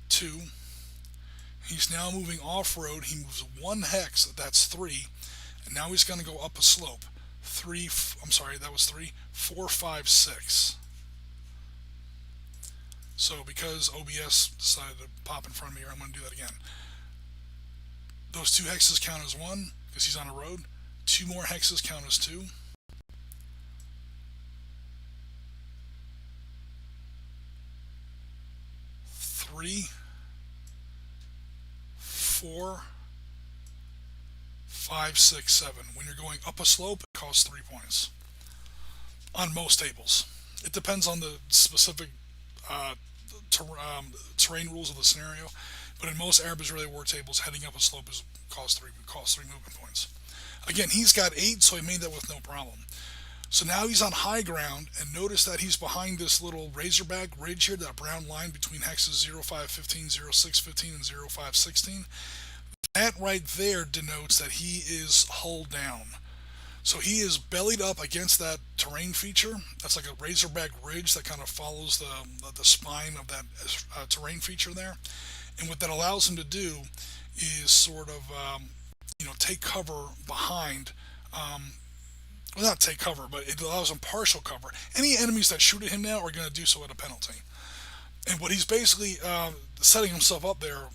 2, he's now moving off-road, he moves 1 hex, that's 3, and now he's going to go up a slope. 3, I'm sorry, that was 3, 4, 5, 6. So because OBS decided to pop in front of me here, I'm going to do that again. Those 2 hexes count as 1, because he's on a road. 2 more hexes count as 2. 3, 4, 5, 6, 7. When you're going up a slope, it costs 3 points. On most tables. It depends on the specific terrain rules of the scenario, but in most Arab Israeli war tables, heading up a slope costs three movement points. Again, he's got 8, so he made that with no problem. So now he's on high ground, and notice that he's behind this little razorback ridge here, that brown line between hexes 0515, 0615, and 0516. That right there denotes that he is hull down. So he is bellied up against that terrain feature. That's like a razorback ridge that kind of follows the spine of that terrain feature there. And what that allows him to do is sort of take cover behind. Well, not take cover, but it allows him partial cover. Any enemies that shoot at him now are going to do so at a penalty. And what he's basically setting himself up there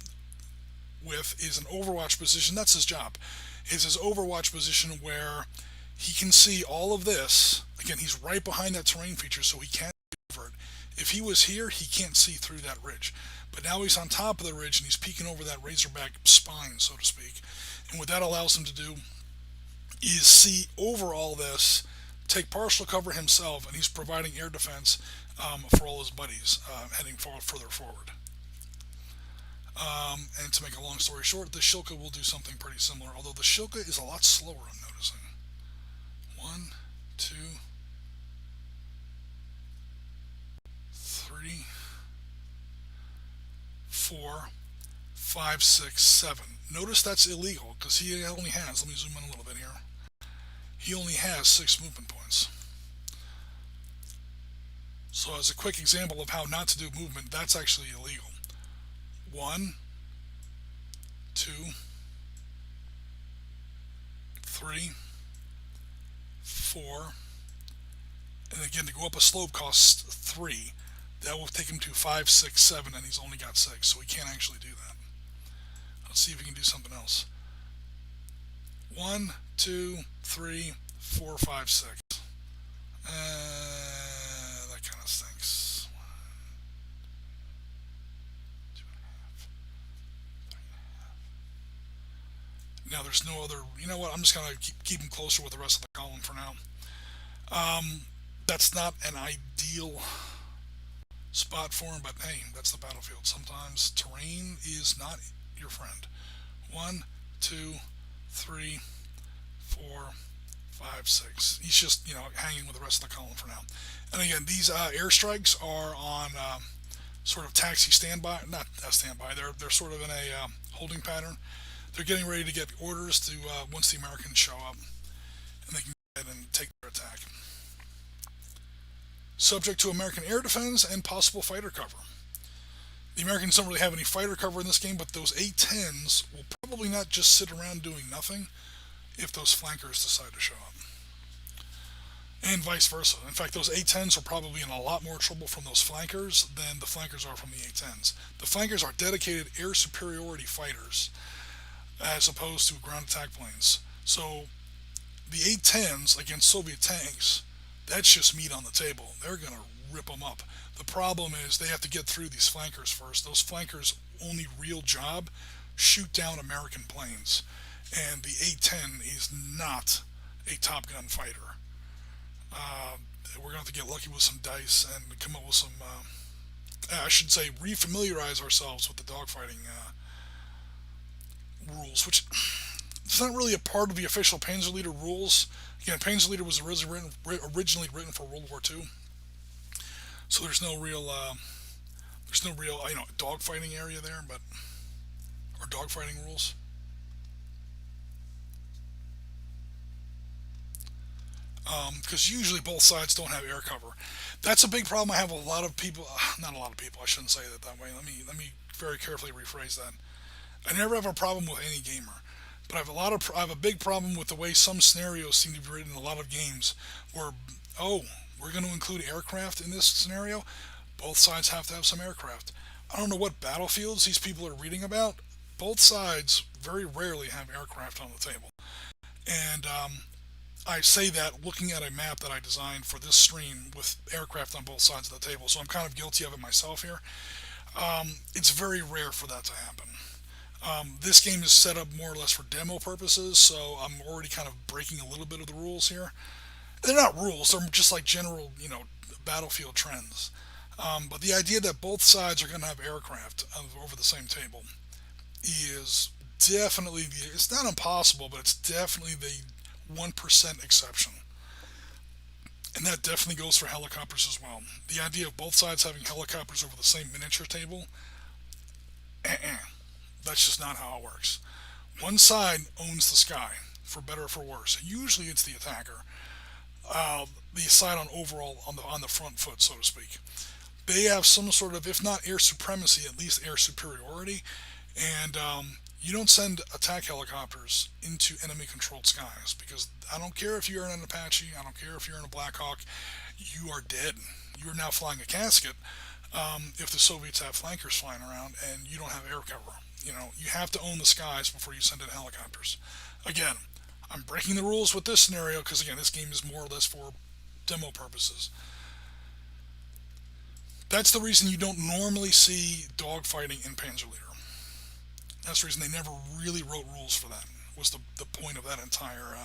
with is an overwatch position. That's his job. It's his overwatch position where he can see all of this. Again, he's right behind that terrain feature, so he can't see over it. If he was here, he can't see through that ridge. But now he's on top of the ridge, and he's peeking over that razorback spine, so to speak. And what that allows him to do is see over all this, take partial cover himself, and he's providing air defense for all his buddies heading further forward. And to make a long story short, the Shilka will do something pretty similar, although the Shilka is a lot slower, I'm noticing. 1, 2, 3, 4, 5, 6, 7. Notice that's illegal, because he only has, let me zoom in a little bit here, he only has 6 movement points. So as a quick example of how not to do movement, that's actually illegal. 1, 2, 3, 4, and again, to go up a slope costs 3. That will take him to 5, 6, 7, and he's only got 6, so he can't actually do that. Let's see if we can do something else. 1, 2, 3, 4, 5, 6. That kind of stinks. 2.5. Now there's no other. You know what? I'm just gonna keep him closer with the rest of the column for now. That's not an ideal spot for him, but hey, that's the battlefield. Sometimes terrain is not your friend. One, two, three, four, five, six. He's just, hanging with the rest of the column for now. And again, these airstrikes are on sort of taxi standby, not standby. They're sort of in a holding pattern. They're getting ready to get orders to once the Americans show up, and they can go ahead and take their attack. Subject to American air defense and possible fighter cover. The Americans don't really have any fighter cover in this game, but those A-10s will probably not just sit around doing nothing if those flankers decide to show up. And vice versa. In fact, those A-10s are probably in a lot more trouble from those flankers than the flankers are from the A-10s. The flankers are dedicated air superiority fighters as opposed to ground attack planes. So the A-10s against Soviet tanks, that's just meat on the table. They're going to rip them up. The problem is they have to get through these flankers first. Those flankers' only real job, shoot down American planes. And the A-10 is not a Top Gun fighter. We're going to have to get lucky with some dice and come up with some, I should say, refamiliarize ourselves with the dogfighting rules, which it's not really a part of the official Panzer Leader rules. Again, Panzer Leader was originally written for World War II, so there's no real dogfighting area there, or dogfighting rules. Because usually both sides don't have air cover. That's a big problem I have with a lot of people. Not a lot of people. I shouldn't say that way. Let me very carefully rephrase that. I never have a problem with any gamer, but I have a big problem with the way some scenarios seem to be written in a lot of games, where we're going to include aircraft in this scenario. Both sides have to have some aircraft. I don't know what battlefields these people are reading about. Both sides very rarely have aircraft on the table, and I say that looking at a map that I designed for this stream with aircraft on both sides of the table, so I'm kind of guilty of it myself here. It's very rare for that to happen. This game is set up more or less for demo purposes, so I'm already kind of breaking a little bit of the rules here. They're not rules, they're just like general, battlefield trends. But the idea that both sides are going to have aircraft over the same table is definitely, it's not impossible, but it's definitely the 1% exception. And that definitely goes for helicopters as well. The idea of both sides having helicopters over the same miniature table, that's just not how it works. One side owns the sky, for better or for worse. Usually it's the attacker. The side on the front foot, so to speak. They have some sort of, if not air supremacy, at least air superiority, and you don't send attack helicopters into enemy-controlled skies, because I don't care if you're in an Apache, I don't care if you're in a Black Hawk, you are dead. You are now flying a casket if the Soviets have flankers flying around and you don't have air cover. You have to own the skies before you send in helicopters. Again, I'm breaking the rules with this scenario because, again, this game is more or less for demo purposes. That's the reason you don't normally see dogfighting in Panzer Leader. That's the reason they never really wrote rules for that. Was the point of that entire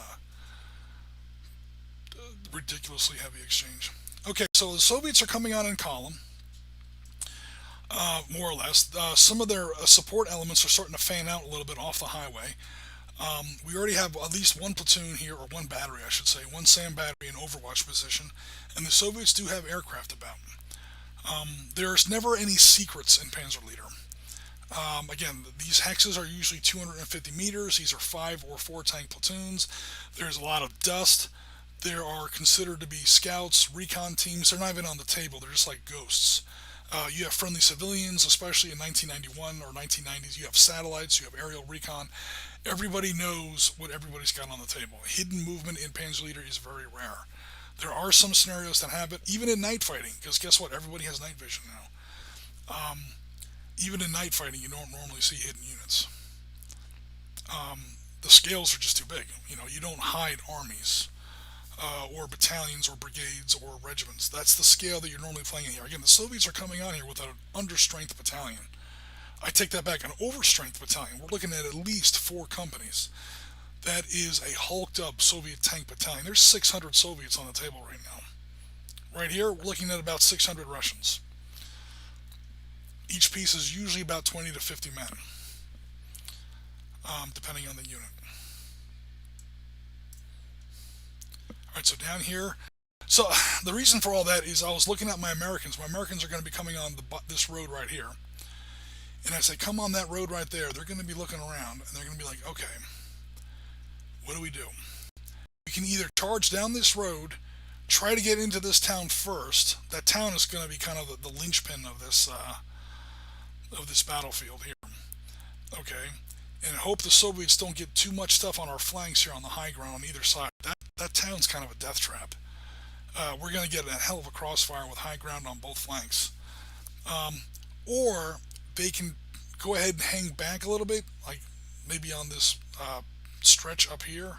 ridiculously heavy exchange. Okay, so the Soviets are coming on in column, more or less. Some of their support elements are starting to fan out a little bit off the highway. We already have at least one platoon here, or one battery, I should say, one SAM battery in overwatch position, and the Soviets do have aircraft about. There's never any secrets in Panzer Leader. Again, these hexes are usually 250 meters. These are 5 or 4 tank platoons. There's a lot of dust. There are considered to be scouts, recon teams. They're not even on the table. They're just like ghosts. You have friendly civilians, especially in 1991 or 1990s. You have satellites. You have aerial recon. Everybody knows what everybody's got on the table. Hidden movement in Panzer Leader is very rare. There are some scenarios that have it, even in night fighting, because guess what? Everybody has night vision now. Even in night fighting, you don't normally see hidden units. The scales are just too big. You don't hide armies or battalions or brigades or regiments. That's the scale that you're normally playing in here. Again, the Soviets are coming on here with an understrength battalion. I take that back, an overstrength battalion. We're looking at least 4 companies. That is a hulked up Soviet tank battalion. There's 600 Soviets on the table right now. Right here, we're looking at about 600 Russians. Each piece is usually about 20 to 50 men. depending on the unit. Alright, so down here. So the reason for all that is I was looking at my Americans. My Americans are going to be coming on this road right here. And as they come on that road right there, they're going to be looking around, and they're going to be like, okay, what do? We can either charge down this road, try to get into this town first. That town is going to be kind of the linchpin of this battlefield here. Okay, and hope the Soviets don't get too much stuff on our flanks here on the high ground on either side. That town's kind of a death trap. We're going to get a hell of a crossfire with high ground on both flanks. Or they can go ahead and hang back a little bit, like maybe on this stretch up here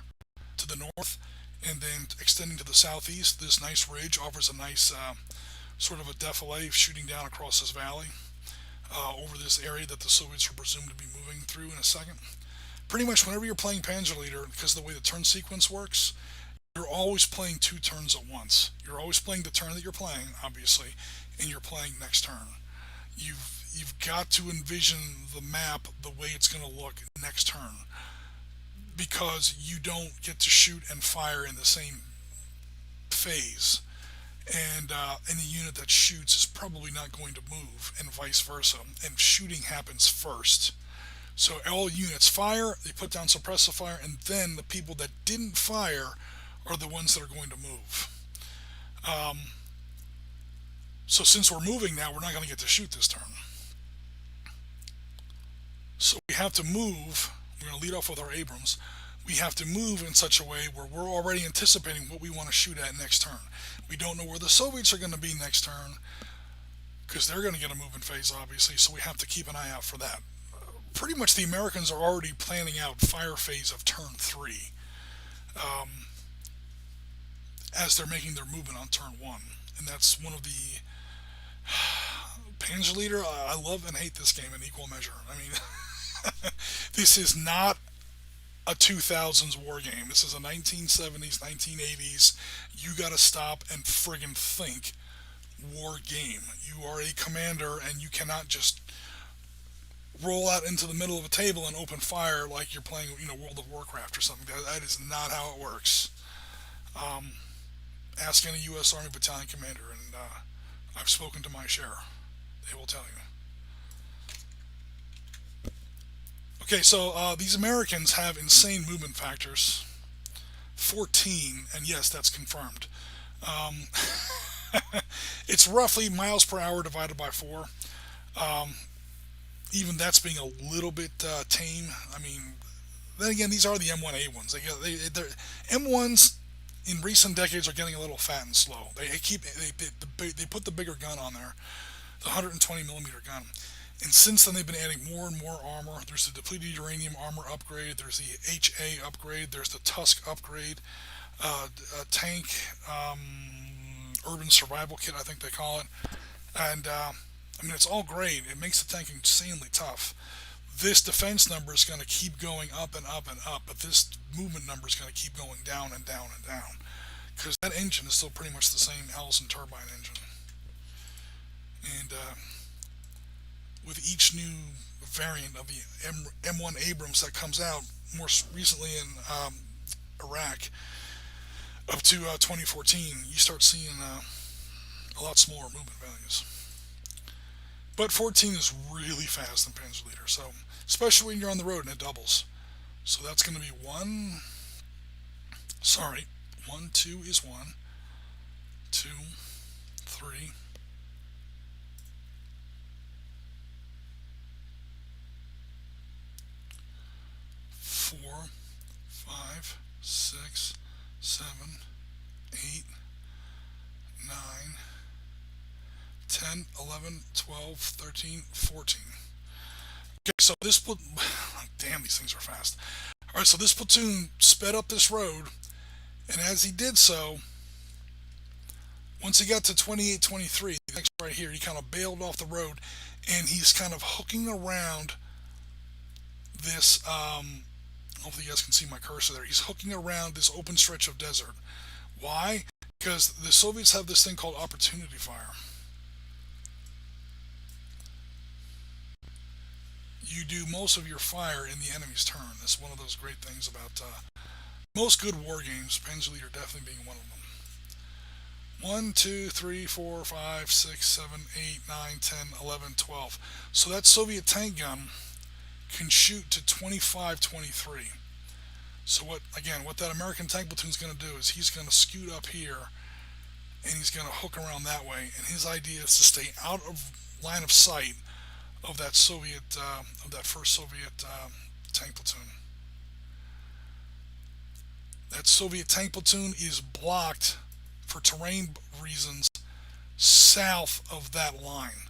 to the north, and then extending to the southeast. This nice ridge offers a nice sort of a defilade shooting down across this valley over this area that the Soviets are presumed to be moving through in a second. Pretty much whenever you're playing Panzer Leader, because of the way the turn sequence works, you're always playing two turns at once. You're always playing the turn that you're playing, obviously, and you're playing next turn. You've got to envision the map the way it's going to look next turn, because you don't get to shoot and fire in the same phase, and any unit that shoots is probably not going to move, and vice versa, and shooting happens first. So all units fire, they put down suppressive fire, and then the people that didn't fire are the ones that are going to move. So since we're moving now, we're not going to get to shoot this turn. So we have to move. We're going to lead off with our Abrams. We have to move in such a way where we're already anticipating what we want to shoot at next turn. We don't know where the Soviets are going to be next turn, because they're going to get a movement phase, obviously, so we have to keep an eye out for that. Pretty much the Americans are already planning out fire phase of turn 3 as they're making their movement on turn 1. And that's one of the Panzer Leader. I love and hate this game in equal measure. I mean, this is not a 2000s war game. This is a 1970s, 1980s. You gotta stop and friggin' think war game. You are a commander, and you cannot just roll out into the middle of a table and open fire like you're playing, World of Warcraft or something. That is not how it works. Ask any U.S. Army battalion commander, and I've spoken to my share. They will tell you. Okay, so these Americans have insane movement factors. 14, and yes, that's confirmed. It's roughly miles per hour divided by 4. Even that's being a little bit tame. I mean, then again, these are the M1A1s. They're M1s in recent decades are getting a little fat and slow. They put the bigger gun on there, the 120 millimeter gun, and since then they've been adding more and more armor. There's the depleted uranium armor upgrade. There's the HA upgrade. There's the Tusk upgrade. A tank urban survival kit, I think they call it, and I mean, it's all great. It makes the tank insanely tough. This defense number is going to keep going up and up and up, but this movement number is going to keep going down and down and down, because that engine is still pretty much the same Allison turbine engine. And with each new variant of the M1 Abrams that comes out, more recently in Iraq, up to 2014, you start seeing a lot smaller movement values. But 14 is really fast in Panzer Leader, so especially when you're on the road and it doubles. So that's going to be 1, 2 is 1, 2, 3, 4, 5, 6, 7, 8, 9, 10, 11, 12, 13, 14. Okay, so this damn, these things are fast. Alright, so this platoon sped up this road, and as he did so, once he got to 28-23, next right here, he kind of bailed off the road, and he's kind of hooking around this, hopefully you guys can see my cursor there, he's hooking around this open stretch of desert. Why? Because the Soviets have this thing called opportunity fire. you do most of your fire in the enemy's turn. That's one of those great things about most good war games. Panzer Leader definitely being one of them. 1, 2, 3, 4, 5, 6, 7, 8, 9, 10, 11, 12. So that Soviet tank gun can shoot to 25, 23. So what that American tank platoon is going to do is he's going to scoot up here and he's going to hook around that way. And his idea is to stay out of line of sight of that first Soviet tank platoon. That Soviet tank platoon is blocked for terrain reasons south of that line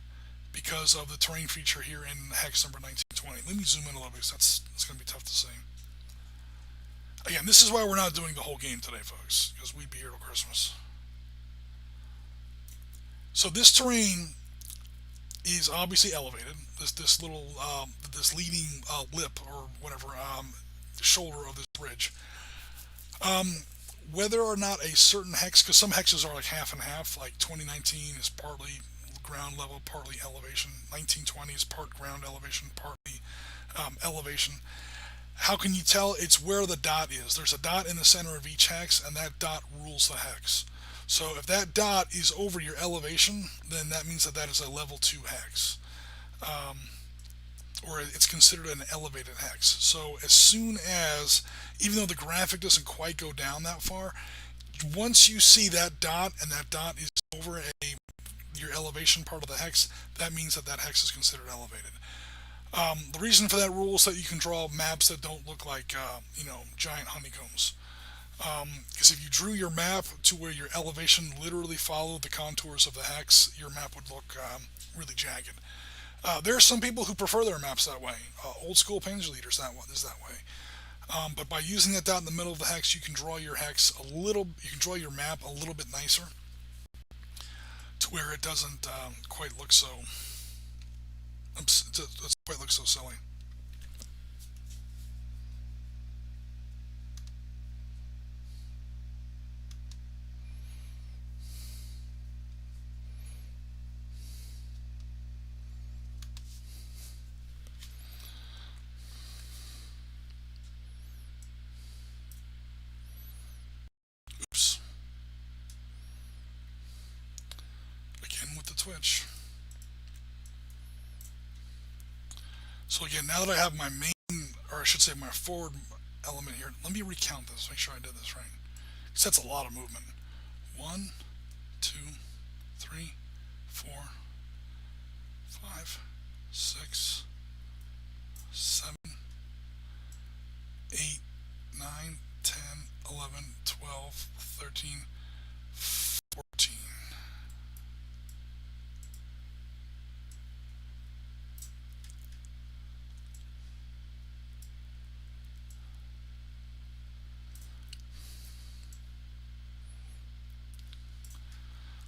because of the terrain feature here in hex number 1920. Let me zoom in a little bit because it's going to be tough to see. Again, this is why we're not doing the whole game today, folks, because we'd be here till Christmas. So this terrain is obviously elevated. This little this leading lip or whatever shoulder of this bridge. Whether or not a certain hex, because some hexes are like half and half, like 2019 is partly ground level, partly elevation. 1920 is part ground elevation, partly elevation. How can you tell? It's where the dot is. There's a dot in the center of each hex, and that dot rules the hex. So if that dot is over your elevation, then that means that is a level 2 hex. Or it's considered an elevated hex. So as soon as, even though the graphic doesn't quite go down that far, once you see that dot and that dot is over your elevation part of the hex, that means that hex is considered elevated. The reason for that rule is that you can draw maps that don't look like giant honeycombs. Because if you drew your map to where your elevation literally followed the contours of the hex, your map would look really jagged. There are some people who prefer their maps that way. Old school Panzer Leaders is that way. But by using that dot in the middle of the hex, you can draw your hex you can draw your map a little bit nicer to where it doesn't quite look so. It doesn't quite look so silly. Oops. Again with the twitch. So again, now that I have my main, or I should say my forward element here, let me recount this, make sure I did this right. Because that's a lot of movement. 1, 2, 3, 4, 5, 6, 7, 8, 9, 10, 11, 12, 13, 14.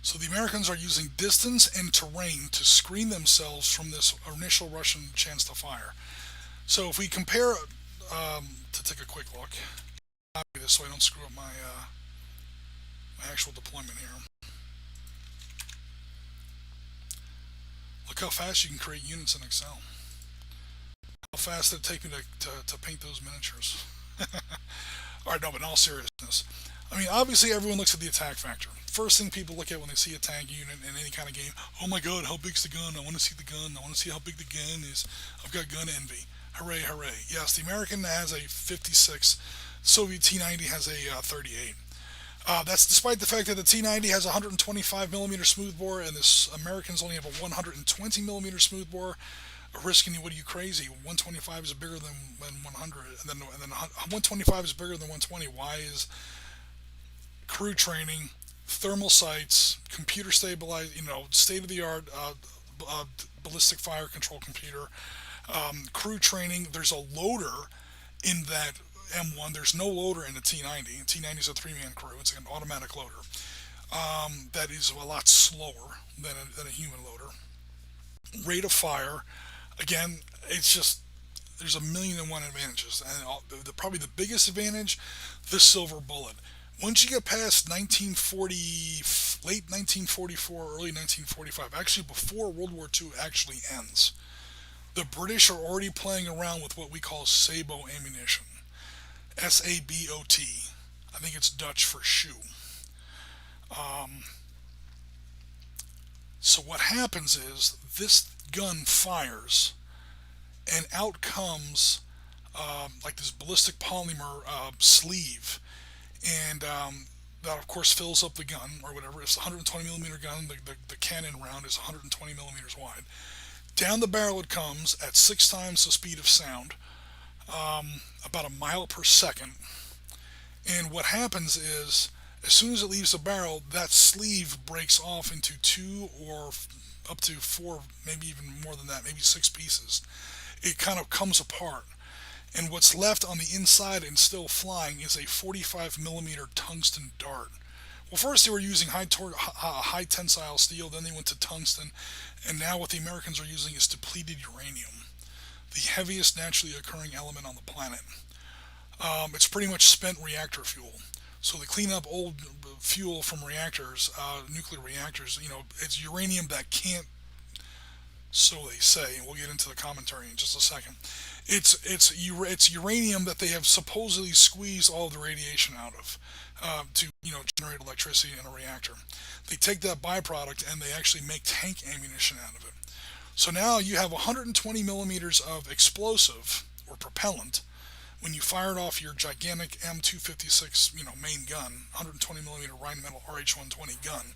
So the Americans are using distance and terrain to screen themselves from this initial Russian chance to fire. So if we compare, to take a quick look, copy this so I don't screw up my actual deployment here. Look how fast you can create units in Excel. How fast did it take me to paint those miniatures? Alright, no, but in all seriousness, I mean, obviously everyone looks at the attack factor. First thing people look at when they see a tank unit in any kind of game, oh my god, how big's the gun? I want to see the gun. I want to see how big the gun is. I've got gun envy. Hooray, hooray. Yes, the American has a 56. Soviet T-90 has a 38. That's despite the fact that the T-90 has a 125 millimeter smoothbore and the Americans only have a 120 millimeter smoothbore. Risking, what are you crazy? 125 is bigger than 100, and then 125 is bigger than 120. Why is crew training, thermal sights, computer stabilized, state of the art ballistic fire control computer, crew training? There's a loader in that M1. There's no loader in the T-90. T-90 is a 3-man crew. It's an automatic loader that is a lot slower than a human loader. Rate of fire, again, it's just there's a million and one advantages, and probably the biggest advantage, the silver bullet. Once you get past 1940, late 1944, early 1945, actually before World War II actually ends, The British are already playing around with what we call sabot ammunition. SABOT. I think it's Dutch for shoe. Um, so what happens is this gun fires, and out comes like this ballistic polymer sleeve, and that of course fills up the gun or whatever. It's a 120 millimeter gun. The cannon round is 120 millimeters wide. Down the barrel it comes at 6 times the speed of sound, about a mile per second. And what happens is, as soon as it leaves the barrel, that sleeve breaks off into two or up to four, maybe even more than that, maybe six pieces. It kind of comes apart. And what's left on the inside and still flying is a 45 millimeter tungsten dart. Well, first they were using high tensile steel, then they went to tungsten, and now what the Americans are using is depleted uranium, the heaviest naturally occurring element on the planet. It's pretty much spent reactor fuel. So they clean up old fuel from reactors, nuclear reactors. It's uranium that can't, so they say, and we'll get into the commentary in just a second. It's uranium that they have supposedly squeezed all of the radiation out of to generate electricity in a reactor. They take that byproduct and they actually make tank ammunition out of it. So now you have 120 millimeters of explosive or propellant when you fired off your gigantic M256 main gun, 120 millimeter Rheinmetall RH120 gun,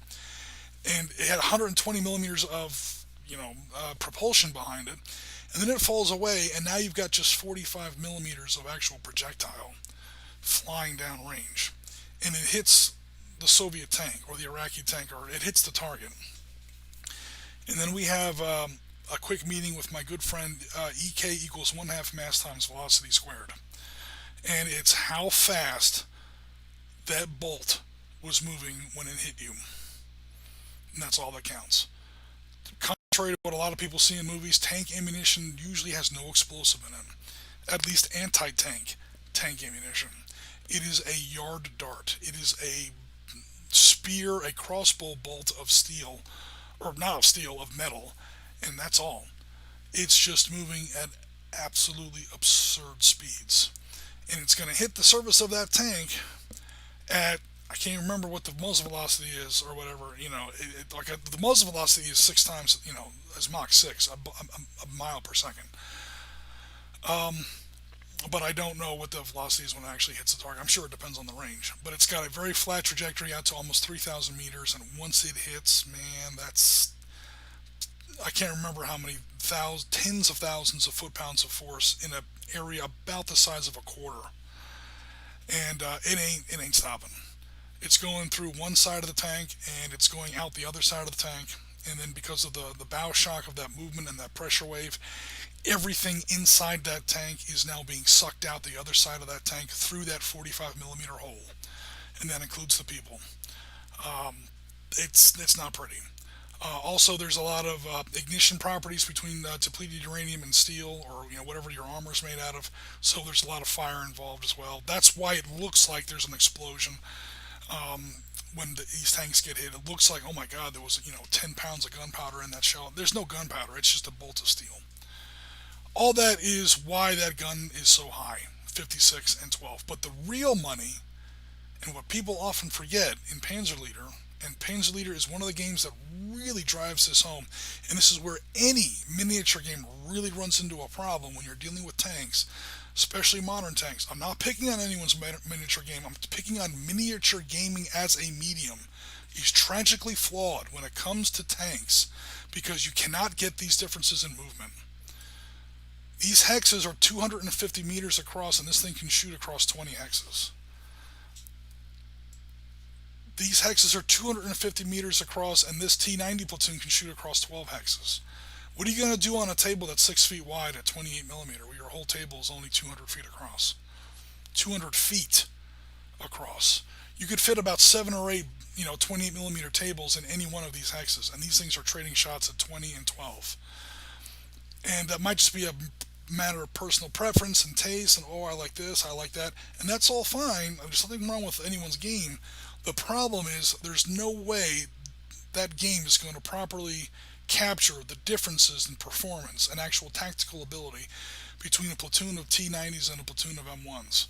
and it had 120 millimeters of propulsion behind it, and then it falls away, and now you've got just 45 millimeters of actual projectile flying down range, and it hits the Soviet tank or the Iraqi tank, or it hits the target. And then we have a quick meeting with my good friend EK equals 1/2 mass times velocity squared, and it's how fast that bolt was moving when it hit you, and that's all that counts. Contrary to what a lot of people see in movies, tank ammunition usually has no explosive in it. At least anti-tank tank ammunition. It is a yard dart. It is a spear, a crossbow bolt of steel, or not of steel, of metal, and that's all. It's just moving at absolutely absurd speeds. And it's going to hit the surface of that tank at, I can't remember what the muzzle velocity is or whatever. The muzzle velocity is 6 times, as Mach 6, a mile per second. But I don't know what the velocity is when it actually hits the target. I'm sure it depends on the range. But it's got a very flat trajectory out to almost 3,000 meters, and once it hits, man, I can't remember how many tens of thousands of foot-pounds of force in an area about the size of a quarter. And it ain't stopping. It's going through one side of the tank, and it's going out the other side of the tank. And then because of the bow shock of that movement and that pressure wave, everything inside that tank is now being sucked out the other side of that tank through that 45 millimeter hole, and that includes the people. It's not pretty. Also, there's a lot of ignition properties between depleted uranium and steel, or whatever your armor is made out of. So there's a lot of fire involved as well. That's why it looks like there's an explosion when these tanks get hit. It looks like, oh my God, there was 10 pounds of gunpowder in that shell. There's no gunpowder. It's just a bolt of steel. All that is why that gun is so high, 56 and 12. But the real money, and what people often forget in Panzer Leader, and Panzer Leader is one of the games that really drives this home, and this is where any miniature game really runs into a problem when you're dealing with tanks, especially modern tanks. I'm not picking on anyone's miniature game. I'm picking on miniature gaming as a medium. Is tragically flawed when it comes to tanks because you cannot get these differences in movement. These hexes are 250 meters across, and this thing can shoot across 20 hexes. These hexes are 250 meters across, and this T-90 platoon can shoot across 12 hexes. What are you going to do on a table that's 6 feet wide at 28 millimeter, where your whole table is only 200 feet across? 200 feet across. You could fit about 7 or 8, 28 millimeter tables in any one of these hexes, and these things are trading shots at 20 and 12. And that might just be a matter of personal preference and taste, and I like this, I like that, and that's all fine. There's nothing wrong with anyone's game. The problem is there's no way that game is going to properly capture the differences in performance and actual tactical ability between a platoon of T-90s and a platoon of M1s,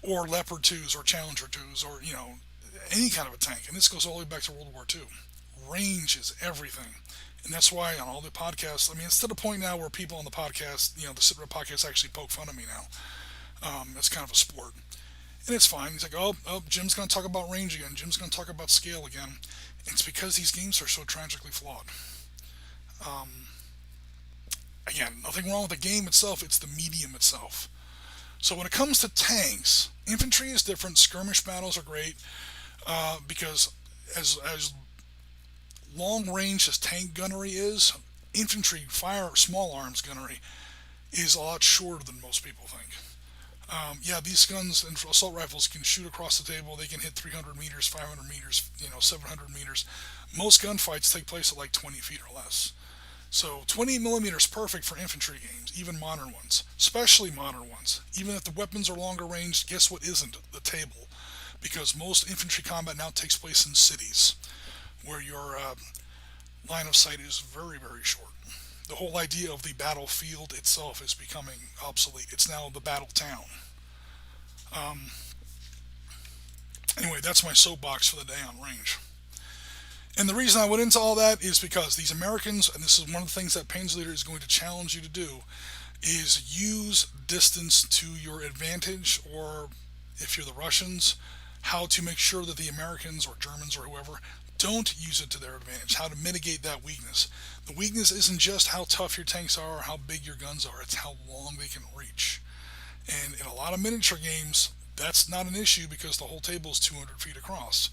or Leopard 2s, or Challenger 2s, or, any kind of a tank. And this goes all the way back to World War II. Range is everything. And that's why on all the podcasts, I mean, it's to the point now where people on the podcast, the Sitrep podcast, actually poke fun of me now. It's kind of a sport. And it's fine. He's like, oh, Jim's going to talk about range again. Jim's going to talk about scale again. And it's because these games are so tragically flawed. Again, nothing wrong with the game itself. It's the medium itself. So when it comes to tanks, infantry is different. Skirmish battles are great because as long range as tank gunnery is, infantry fire small arms gunnery is a lot shorter than most people think. Yeah, these guns and assault rifles can shoot across the table. They can hit 300 meters, 500 meters, 700 meters. Most gunfights take place at like 20 feet or less. So 20 millimeters perfect for infantry games, even modern ones, especially modern ones. Even if the weapons are longer range, guess what isn't? The table. Because most infantry combat now takes place in cities, where your line of sight is very, very short. The whole idea of the battlefield itself is becoming obsolete. It's now the battle town. Anyway, that's my soapbox for the day on range. And the reason I went into all that is because these Americans, and this is one of the things that Panzer Leader is going to challenge you to do, is use distance to your advantage, or if you're the Russians, how to make sure that the Americans or Germans or whoever don't use it to their advantage, how to mitigate that weakness. The weakness isn't just how tough your tanks are or how big your guns are, it's how long they can reach. And in a lot of miniature games, that's not an issue because the whole table is 200 feet across,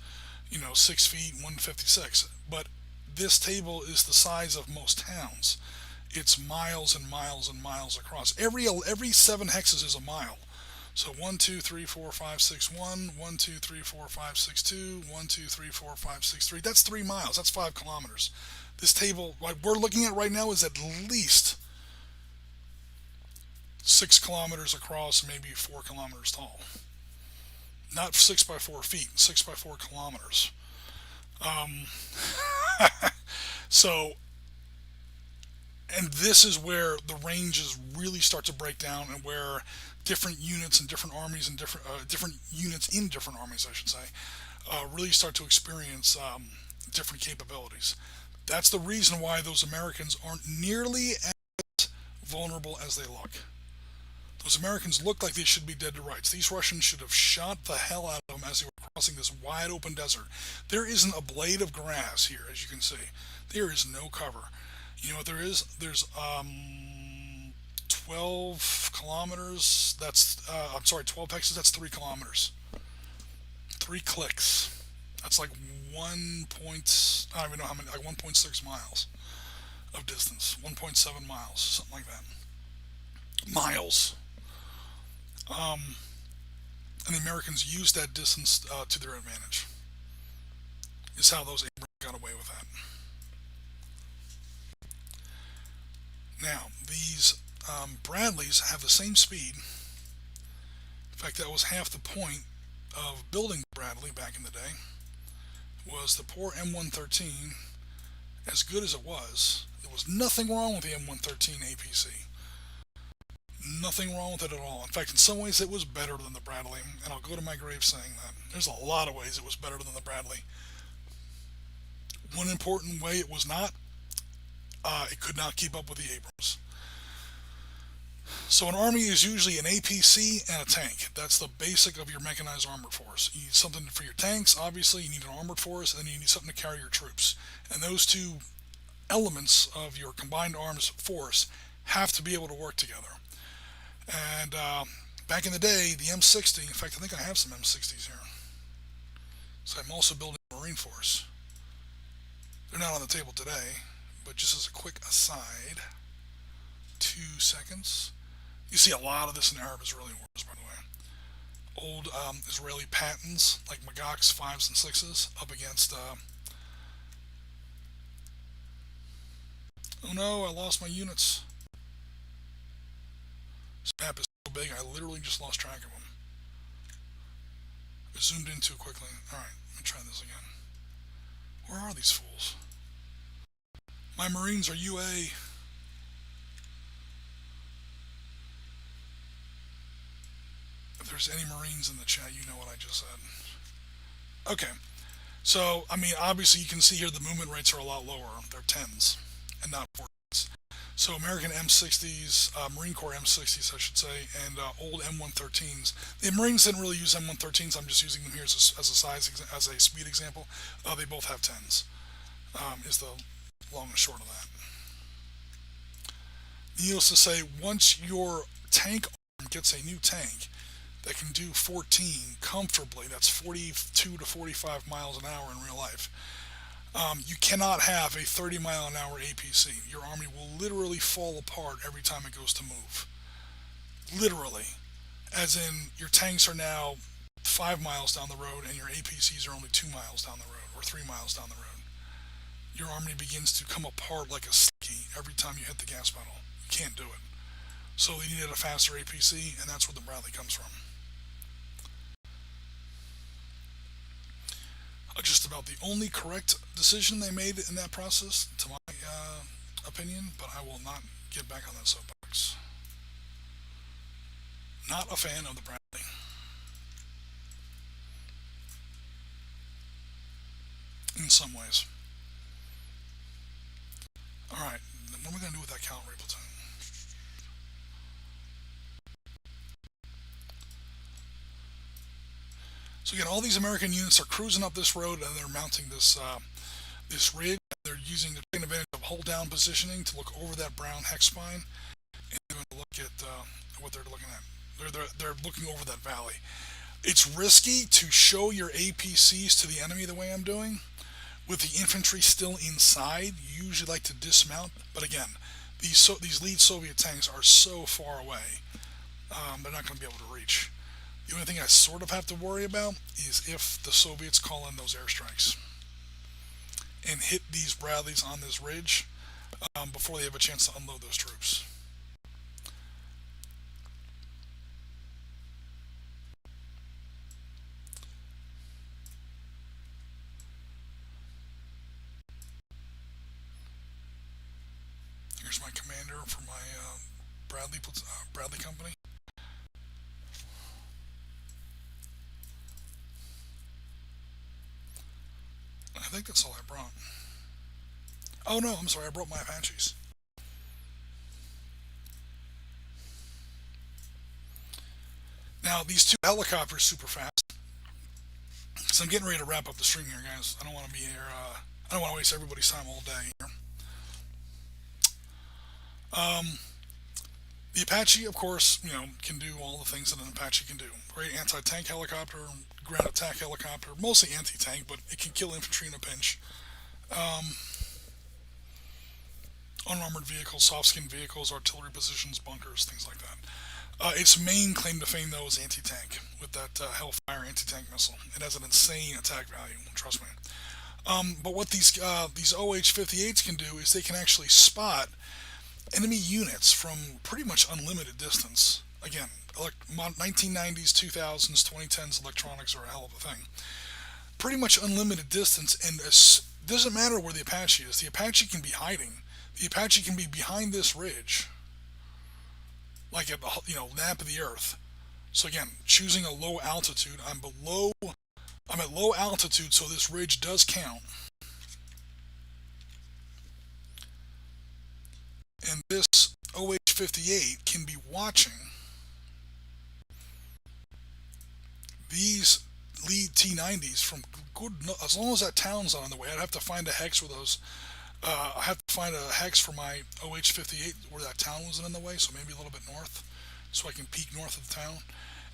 6 feet, 156. But this table is the size of most towns. It's miles and miles and miles across. Every 7 hexes is a mile. So 1, 2, 3, 4, 5, 6, 1, 1, 2, 3, 4, 5, 6, 2, 1, 2, 3, 4, 5, 6, 3. That's 3 miles. That's 5 kilometers. This table, like we're looking at right now, is at least 6 kilometers across, maybe 4 kilometers tall. Not 6 by 4 feet, 6 by 4 kilometers. So, and this is where the ranges really start to break down, and where different units and different armies and different units in different armies, I should say, really start to experience different capabilities. That's the reason why those Americans aren't nearly as vulnerable as they look. Those Americans look like they should be dead to rights. These Russians should have shot the hell out of them as they were crossing this wide open desert. There isn't a blade of grass here, as you can see. There is no cover. You know what there is? There's 12 kilometers. That's, 12 hexes. That's 3 kilometers. 3 clicks. That's like I don't even know how many, like 1.6 miles of distance. 1.7 miles, something like that. Miles. And the Americans used that distance to their advantage. Is how those Abrams got away with that. Now, these Bradleys have the same speed. In fact, that was half the point of building Bradley back in the day, was the poor M113, as good as it was, there was nothing wrong with the M113 APC. Nothing wrong with it at all. In fact, in some ways it was better than the Bradley, and I'll go to my grave saying that. There's a lot of ways it was better than the Bradley. One important way it was not, it could not keep up with the Abrams. So an army is usually an APC and a tank. That's the basic of your mechanized armored force. You need something for your tanks, obviously, you need an armored force, and then you need something to carry your troops. And those two elements of your combined arms force have to be able to work together. And back in the day, the M60, in fact, I think I have some M60s here. So I'm also building a Marine force. They're not on the table today, but just as a quick aside, 2 seconds. You see a lot of this in Arab Israeli wars, by the way. Old Israeli patents, like Magok's 5s and 6s, up against... oh no, I lost my units. This map is so big, I literally just lost track of them. I zoomed in too quickly. Alright, let me try this again. Where are these fools? My Marines are UA. If there's any Marines in the chat, you know what I just said. Okay, so I mean, obviously you can see here the movement rates are a lot lower. They're tens and not fours. So American M60s, Marine Corps M60s, I should say, and old M113s. The Marines didn't really use M113s. I'm just using them here as a size as a speed example. They both have tens. Is the long and short of that. Needless to say, once your tank arm gets a new tank that can do 14 comfortably, that's 42 to 45 miles an hour in real life, you cannot have a 30-mile-an-hour APC. Your army will literally fall apart every time it goes to move. Literally. As in, your tanks are now 5 miles down the road and your APCs are only 2 miles down the road or 3 miles down the road. Your army begins to come apart like a sticky every time you hit the gas pedal. You can't do it. So they needed a faster APC, and that's where the Bradley comes from. Just about the only correct decision they made in that process, to my opinion, but I will not get back on that soapbox. Not a fan of the Bradley. In some ways. Alright, what are we going to do with that cavalry platoon? So again, all these American units are cruising up this road and they're mounting this this ridge. They're taking advantage of hold down positioning to look over that brown hex spine and they're going to look at what they're looking at. They're looking over that valley. It's risky to show your APCs to the enemy the way I'm doing. With the infantry still inside, you usually like to dismount. But again, these lead Soviet tanks are so far away, they're not going to be able to reach. The only thing I sort of have to worry about is if the Soviets call in those airstrikes and hit these Bradleys on this ridge before they have a chance to unload those troops. Here's my commander for my Bradley company. I think that's all I brought. Oh no, I'm sorry, I brought my Apaches. Now, these two helicopters super fast. So I'm getting ready to wrap up the stream here, guys. I don't want to be here, I don't want to waste everybody's time all day here. The Apache, of course, can do all the things that an Apache can do. Great anti-tank helicopter, ground attack helicopter, mostly anti-tank, but it can kill infantry in a pinch. Unarmored vehicles, soft-skinned vehicles, artillery positions, bunkers, things like that. Its main claim to fame, though, is anti-tank, with that Hellfire anti-tank missile. It has an insane attack value, trust me. But what these OH-58s can do is they can actually spot enemy units from pretty much unlimited distance. Again, 1990s, 2000s, 2010s electronics are a hell of a thing. Pretty much unlimited distance, and it doesn't matter where the Apache is. The Apache can be hiding. The Apache can be behind this ridge, like at nap of the earth. So again, choosing a low altitude. I'm at low altitude, so this ridge does count. And this OH-58 can be watching these lead T-90s from as long as that town's on the way. I'd have to find a hex where those. I have to find a hex for my OH-58 where that town wasn't in the way, so maybe a little bit north, so I can peek north of the town.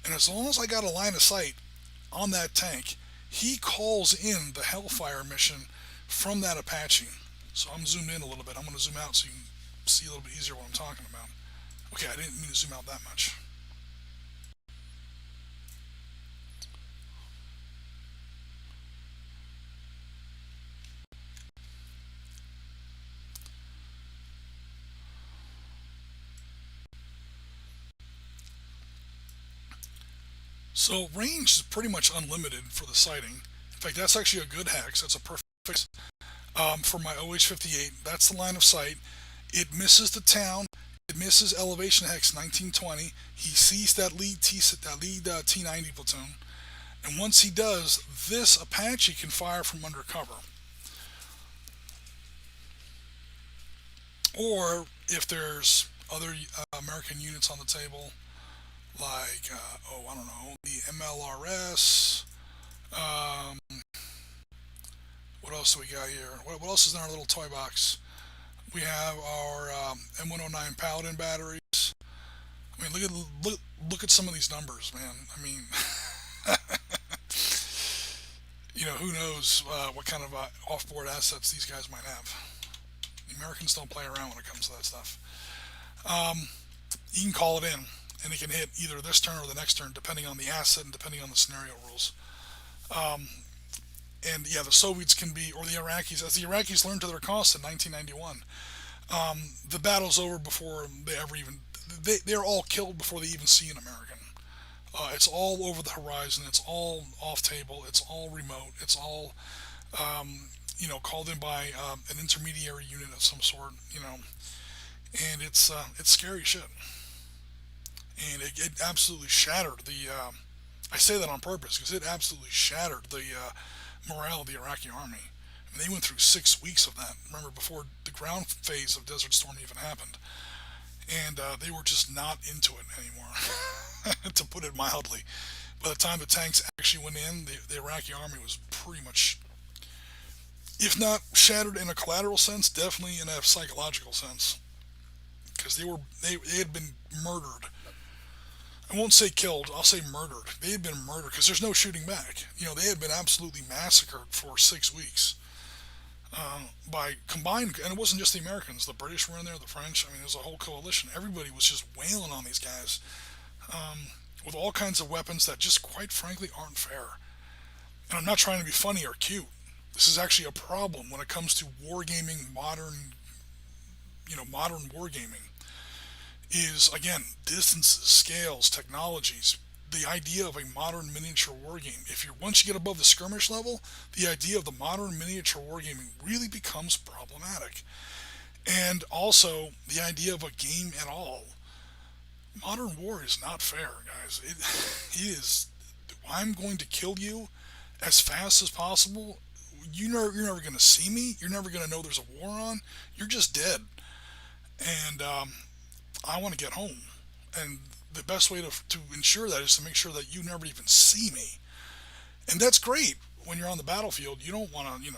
And as long as I got a line of sight on that tank, he calls in the Hellfire mission from that Apache. So I'm zoomed in a little bit. I'm going to zoom out so you can see a little bit easier what I'm talking about. Okay, I didn't mean to zoom out that much. So range is pretty much unlimited for the sighting. In fact, that's actually a good hex. That's a perfect for my OH-58. That's the line of sight. It misses the town. It misses elevation hex 1920. He sees that lead T-90 platoon, and once he does, this Apache can fire from under cover. Or if there's other American units on the table, like I don't know, the MLRS. Um, what else do we got here? What else is in our little toy box? We have our M109 Paladin batteries. I mean, look at some of these numbers, man. I mean, who knows what kind of off-board assets these guys might have. The Americans don't play around when it comes to that stuff. Um, you can call it in, and it can hit either this turn or the next turn, depending on the asset and depending on the scenario rules. Um, and yeah, the Soviets can be, or the Iraqis, as the Iraqis learned to their cost in 1991. The battle's over before they ever even, they're all killed before they even see an American. It's all over the horizon. It's all off table. It's all remote. It's all, called in by an intermediary unit of some sort. And it's scary shit. And it absolutely shattered the. I say that on purpose because it absolutely shattered the morale of the Iraqi army. I mean, they went through 6 weeks of that. Remember, before the ground phase of Desert Storm even happened, and they were just not into it anymore, to put it mildly. By the time the tanks actually went in, the Iraqi army was pretty much, if not shattered in a collateral sense, definitely in a psychological sense, because they had been murdered. I won't say killed, I'll say murdered. They had been murdered because there's no shooting back. They had been absolutely massacred for 6 weeks by combined, and it wasn't just the Americans. The British were in there, the French. I mean, there's a whole coalition. Everybody was just wailing on these guys with all kinds of weapons that just, quite frankly, aren't fair. And I'm not trying to be funny or cute. This is actually a problem when it comes to wargaming, modern wargaming. Is again distances, scales, technologies. The idea of a modern miniature wargame. If you once you get above the skirmish level, the idea of the modern miniature wargaming really becomes problematic. And also the idea of a game at all. Modern war is not fair, guys. It is. I'm going to kill you as fast as possible. You're never going to see me. You're never going to know there's a war on. You're just dead. And I want to get home. And the best way to ensure that is to make sure that you never even see me. And that's great when you're on the battlefield. You don't want to,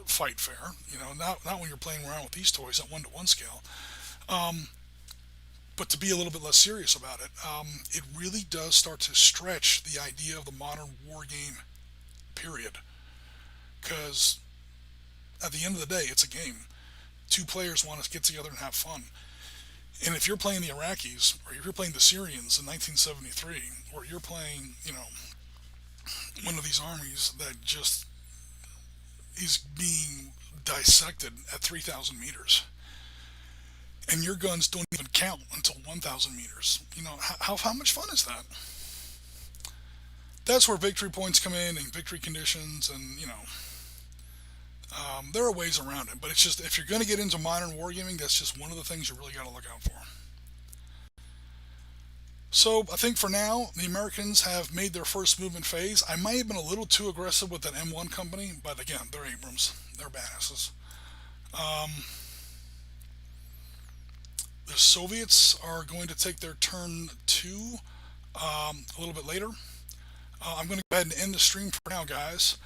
fight fair. Not when you're playing around with these toys at 1-to-1 scale. But to be a little bit less serious about it, it really does start to stretch the idea of the modern war game, period. Because at the end of the day, it's a game. Two players want to get together and have fun. And if you're playing the Iraqis, or if you're playing the Syrians in 1973, or you're playing, one of these armies that just is being dissected at 3,000 meters, and your guns don't even count until 1,000 meters, how much fun is that? That's where victory points come in, and victory conditions, and, there are ways around it, but it's just, if you're going to get into modern wargaming, that's just one of the things you really got to look out for. So I think for now, the Americans have made their first movement phase. I might have been a little too aggressive with that M1 company, but again, they're Abrams. They're badasses. The Soviets are going to take their turn 2 a little bit later. I'm going to go ahead and end the stream for now, guys.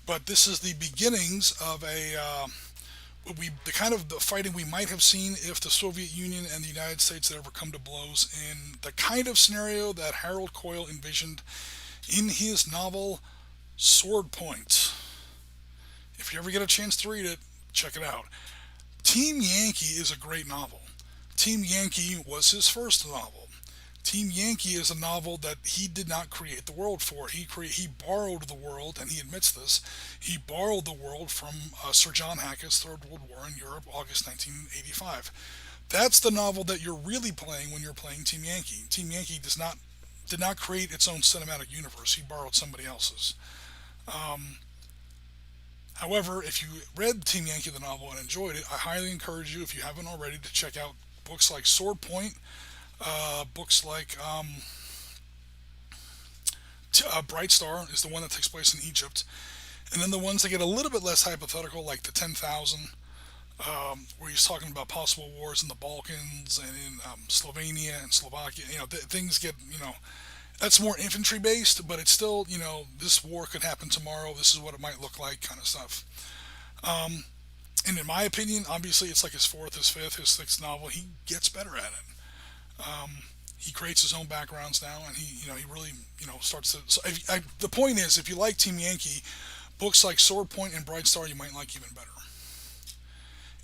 But this is the beginnings of the kind of the fighting we might have seen if the Soviet Union and the United States had ever come to blows, in the kind of scenario that Harold Coyle envisioned in his novel Swordpoint. If you ever get a chance to read it, check it out. Team Yankee is a great novel. Team Yankee was his first novel. Team Yankee is a novel that he did not create the world for. He borrowed the world, and he admits this. He borrowed the world from Sir John Hackett's Third World War in Europe, August 1985. That's the novel that you're really playing when you're playing Team Yankee. Team Yankee did not create its own cinematic universe. He borrowed somebody else's. However, if you read Team Yankee the novel and enjoyed it, I highly encourage you, if you haven't already, to check out books like Swordpoint, books like Bright Star is the one that takes place in Egypt, and then the ones that get a little bit less hypothetical, like the 10,000, where he's talking about possible wars in the Balkans and in Slovenia and Slovakia. Things get, that's more infantry based, but it's still, this war could happen tomorrow. This is what it might look like, kind of stuff. Um, and in my opinion, obviously, it's like his fourth, his fifth, his sixth novel. He gets better at it. Um, he creates his own backgrounds now, and he really, starts to. So the point is, if you like Team Yankee, books like Swordpoint and Bright Star, you might like even better.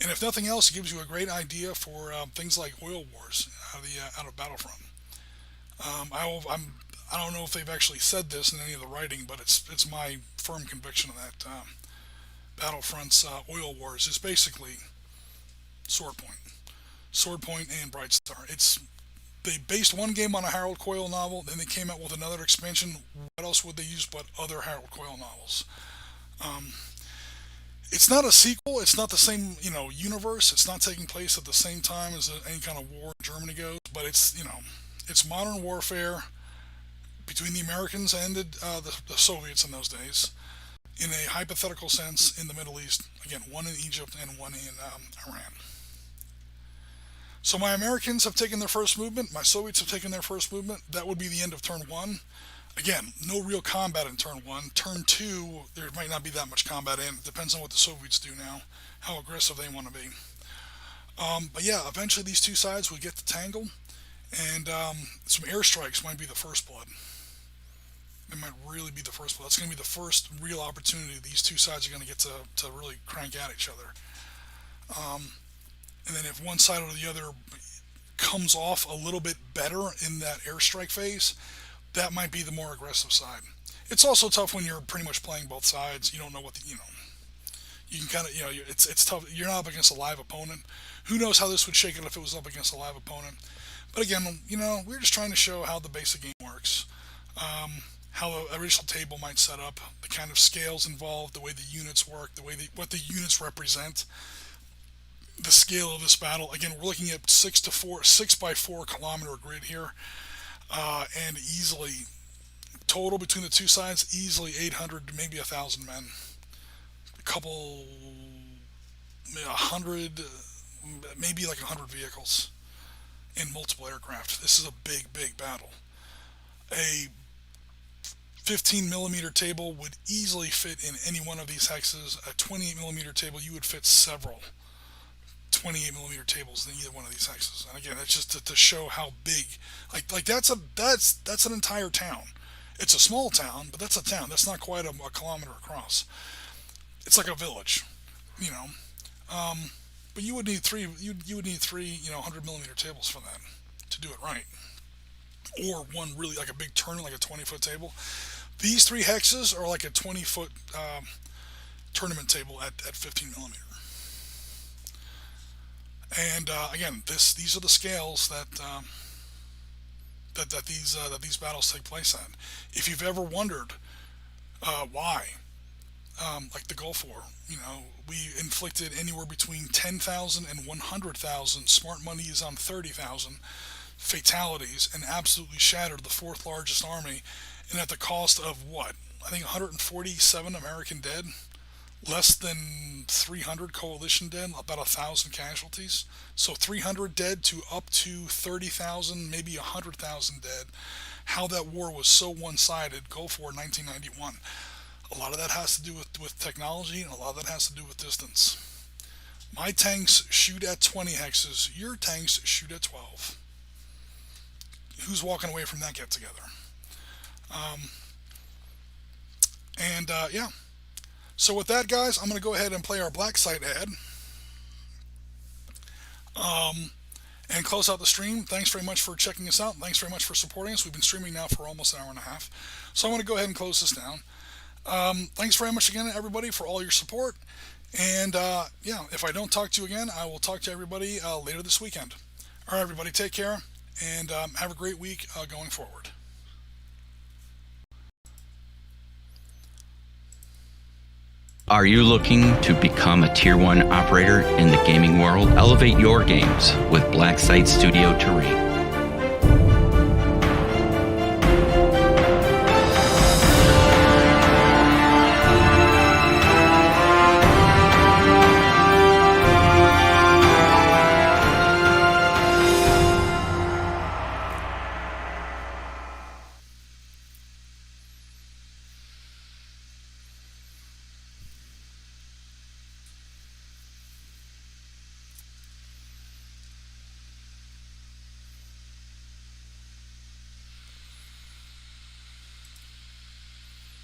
And if nothing else, it gives you a great idea for things like oil wars out of Battlefront. I don't know if they've actually said this in any of the writing, but it's my firm conviction that Battlefront's oil wars is basically Swordpoint and Bright Star. They based one game on a Harold Coyle novel, then they came out with another expansion. What else would they use but other Harold Coyle novels? Um, it's not a sequel. It's not the same, universe. It's not taking place at the same time as any kind of war in Germany goes. But it's modern warfare between the Americans and the Soviets in those days, in a hypothetical sense in the Middle East. Again, one in Egypt and one in Iran. So my Americans have taken their first movement. My Soviets have taken their first movement. That would be the end of turn one. Again, no real combat in turn one. Turn two, there might not be that much combat in. It depends on what the Soviets do now, how aggressive they want to be. But yeah, eventually these two sides will get to tangle, and some airstrikes might be the first blood. It might really be the first blood. That's going to be the first real opportunity these two sides are going to get to really crank at each other. Um, and then if one side or the other comes off a little bit better in that airstrike phase, that might be the more aggressive side. It's also tough when you're pretty much playing both sides. You don't know what you can kind of, it's tough. You're not up against a live opponent. Who knows how this would shake it if it was up against a live opponent? But again, we're just trying to show how the basic game works, how the original table might set up, the kind of scales involved, the way the units work, what the units represent, the scale of this battle. Again, we're looking at 6 by 4 kilometer grid here, and easily total between the two sides, easily 800 to maybe 1,000 men, a couple, 100, maybe like 100 vehicles, and multiple aircraft. This is a big battle. A 15 millimeter table would easily fit in any one of these hexes. A 28 millimeter table, you would fit several 28 millimeter tables in either one of these hexes. And again, it's just to show how big. Like that's an entire town. It's a small town, but that's a town. That's not quite a kilometer across. It's like a village, you know. But you would need three. You would need three, 100 millimeter tables for that to do it right. Or one really like a big tournament, like a 20-foot table. These three hexes are like a 20-foot tournament table at 15 millimeter. And again, these are the scales that these battles take place at. If you've ever wondered why, like the Gulf War, we inflicted anywhere between 10,000 and 100,000. Smart money is on 30,000 fatalities and absolutely shattered the fourth largest army, and at the cost of what? I think 147 American dead, less than 300 coalition dead, about 1,000 casualties. So 300 dead to up to 30,000, maybe 100,000 dead. How that war was so one-sided, Gulf War 1991. A lot of that has to do with technology, and a lot of that has to do with distance. My tanks shoot at 20 hexes. Your tanks shoot at 12. Who's walking away from that get-together? Yeah. So with that, guys, I'm going to go ahead and play our black site ad and close out the stream. Thanks very much for checking us out. Thanks very much for supporting us. We've been streaming now for almost an hour and a half. So I'm going to go ahead and close this down. Thanks very much again, everybody, for all your support. And yeah, if I don't talk to you again, I will talk to everybody later this weekend. All right, everybody, take care and have a great week going forward. Are you looking to become a Tier 1 operator in the gaming world? Elevate your games with Black Site Studio Terrain.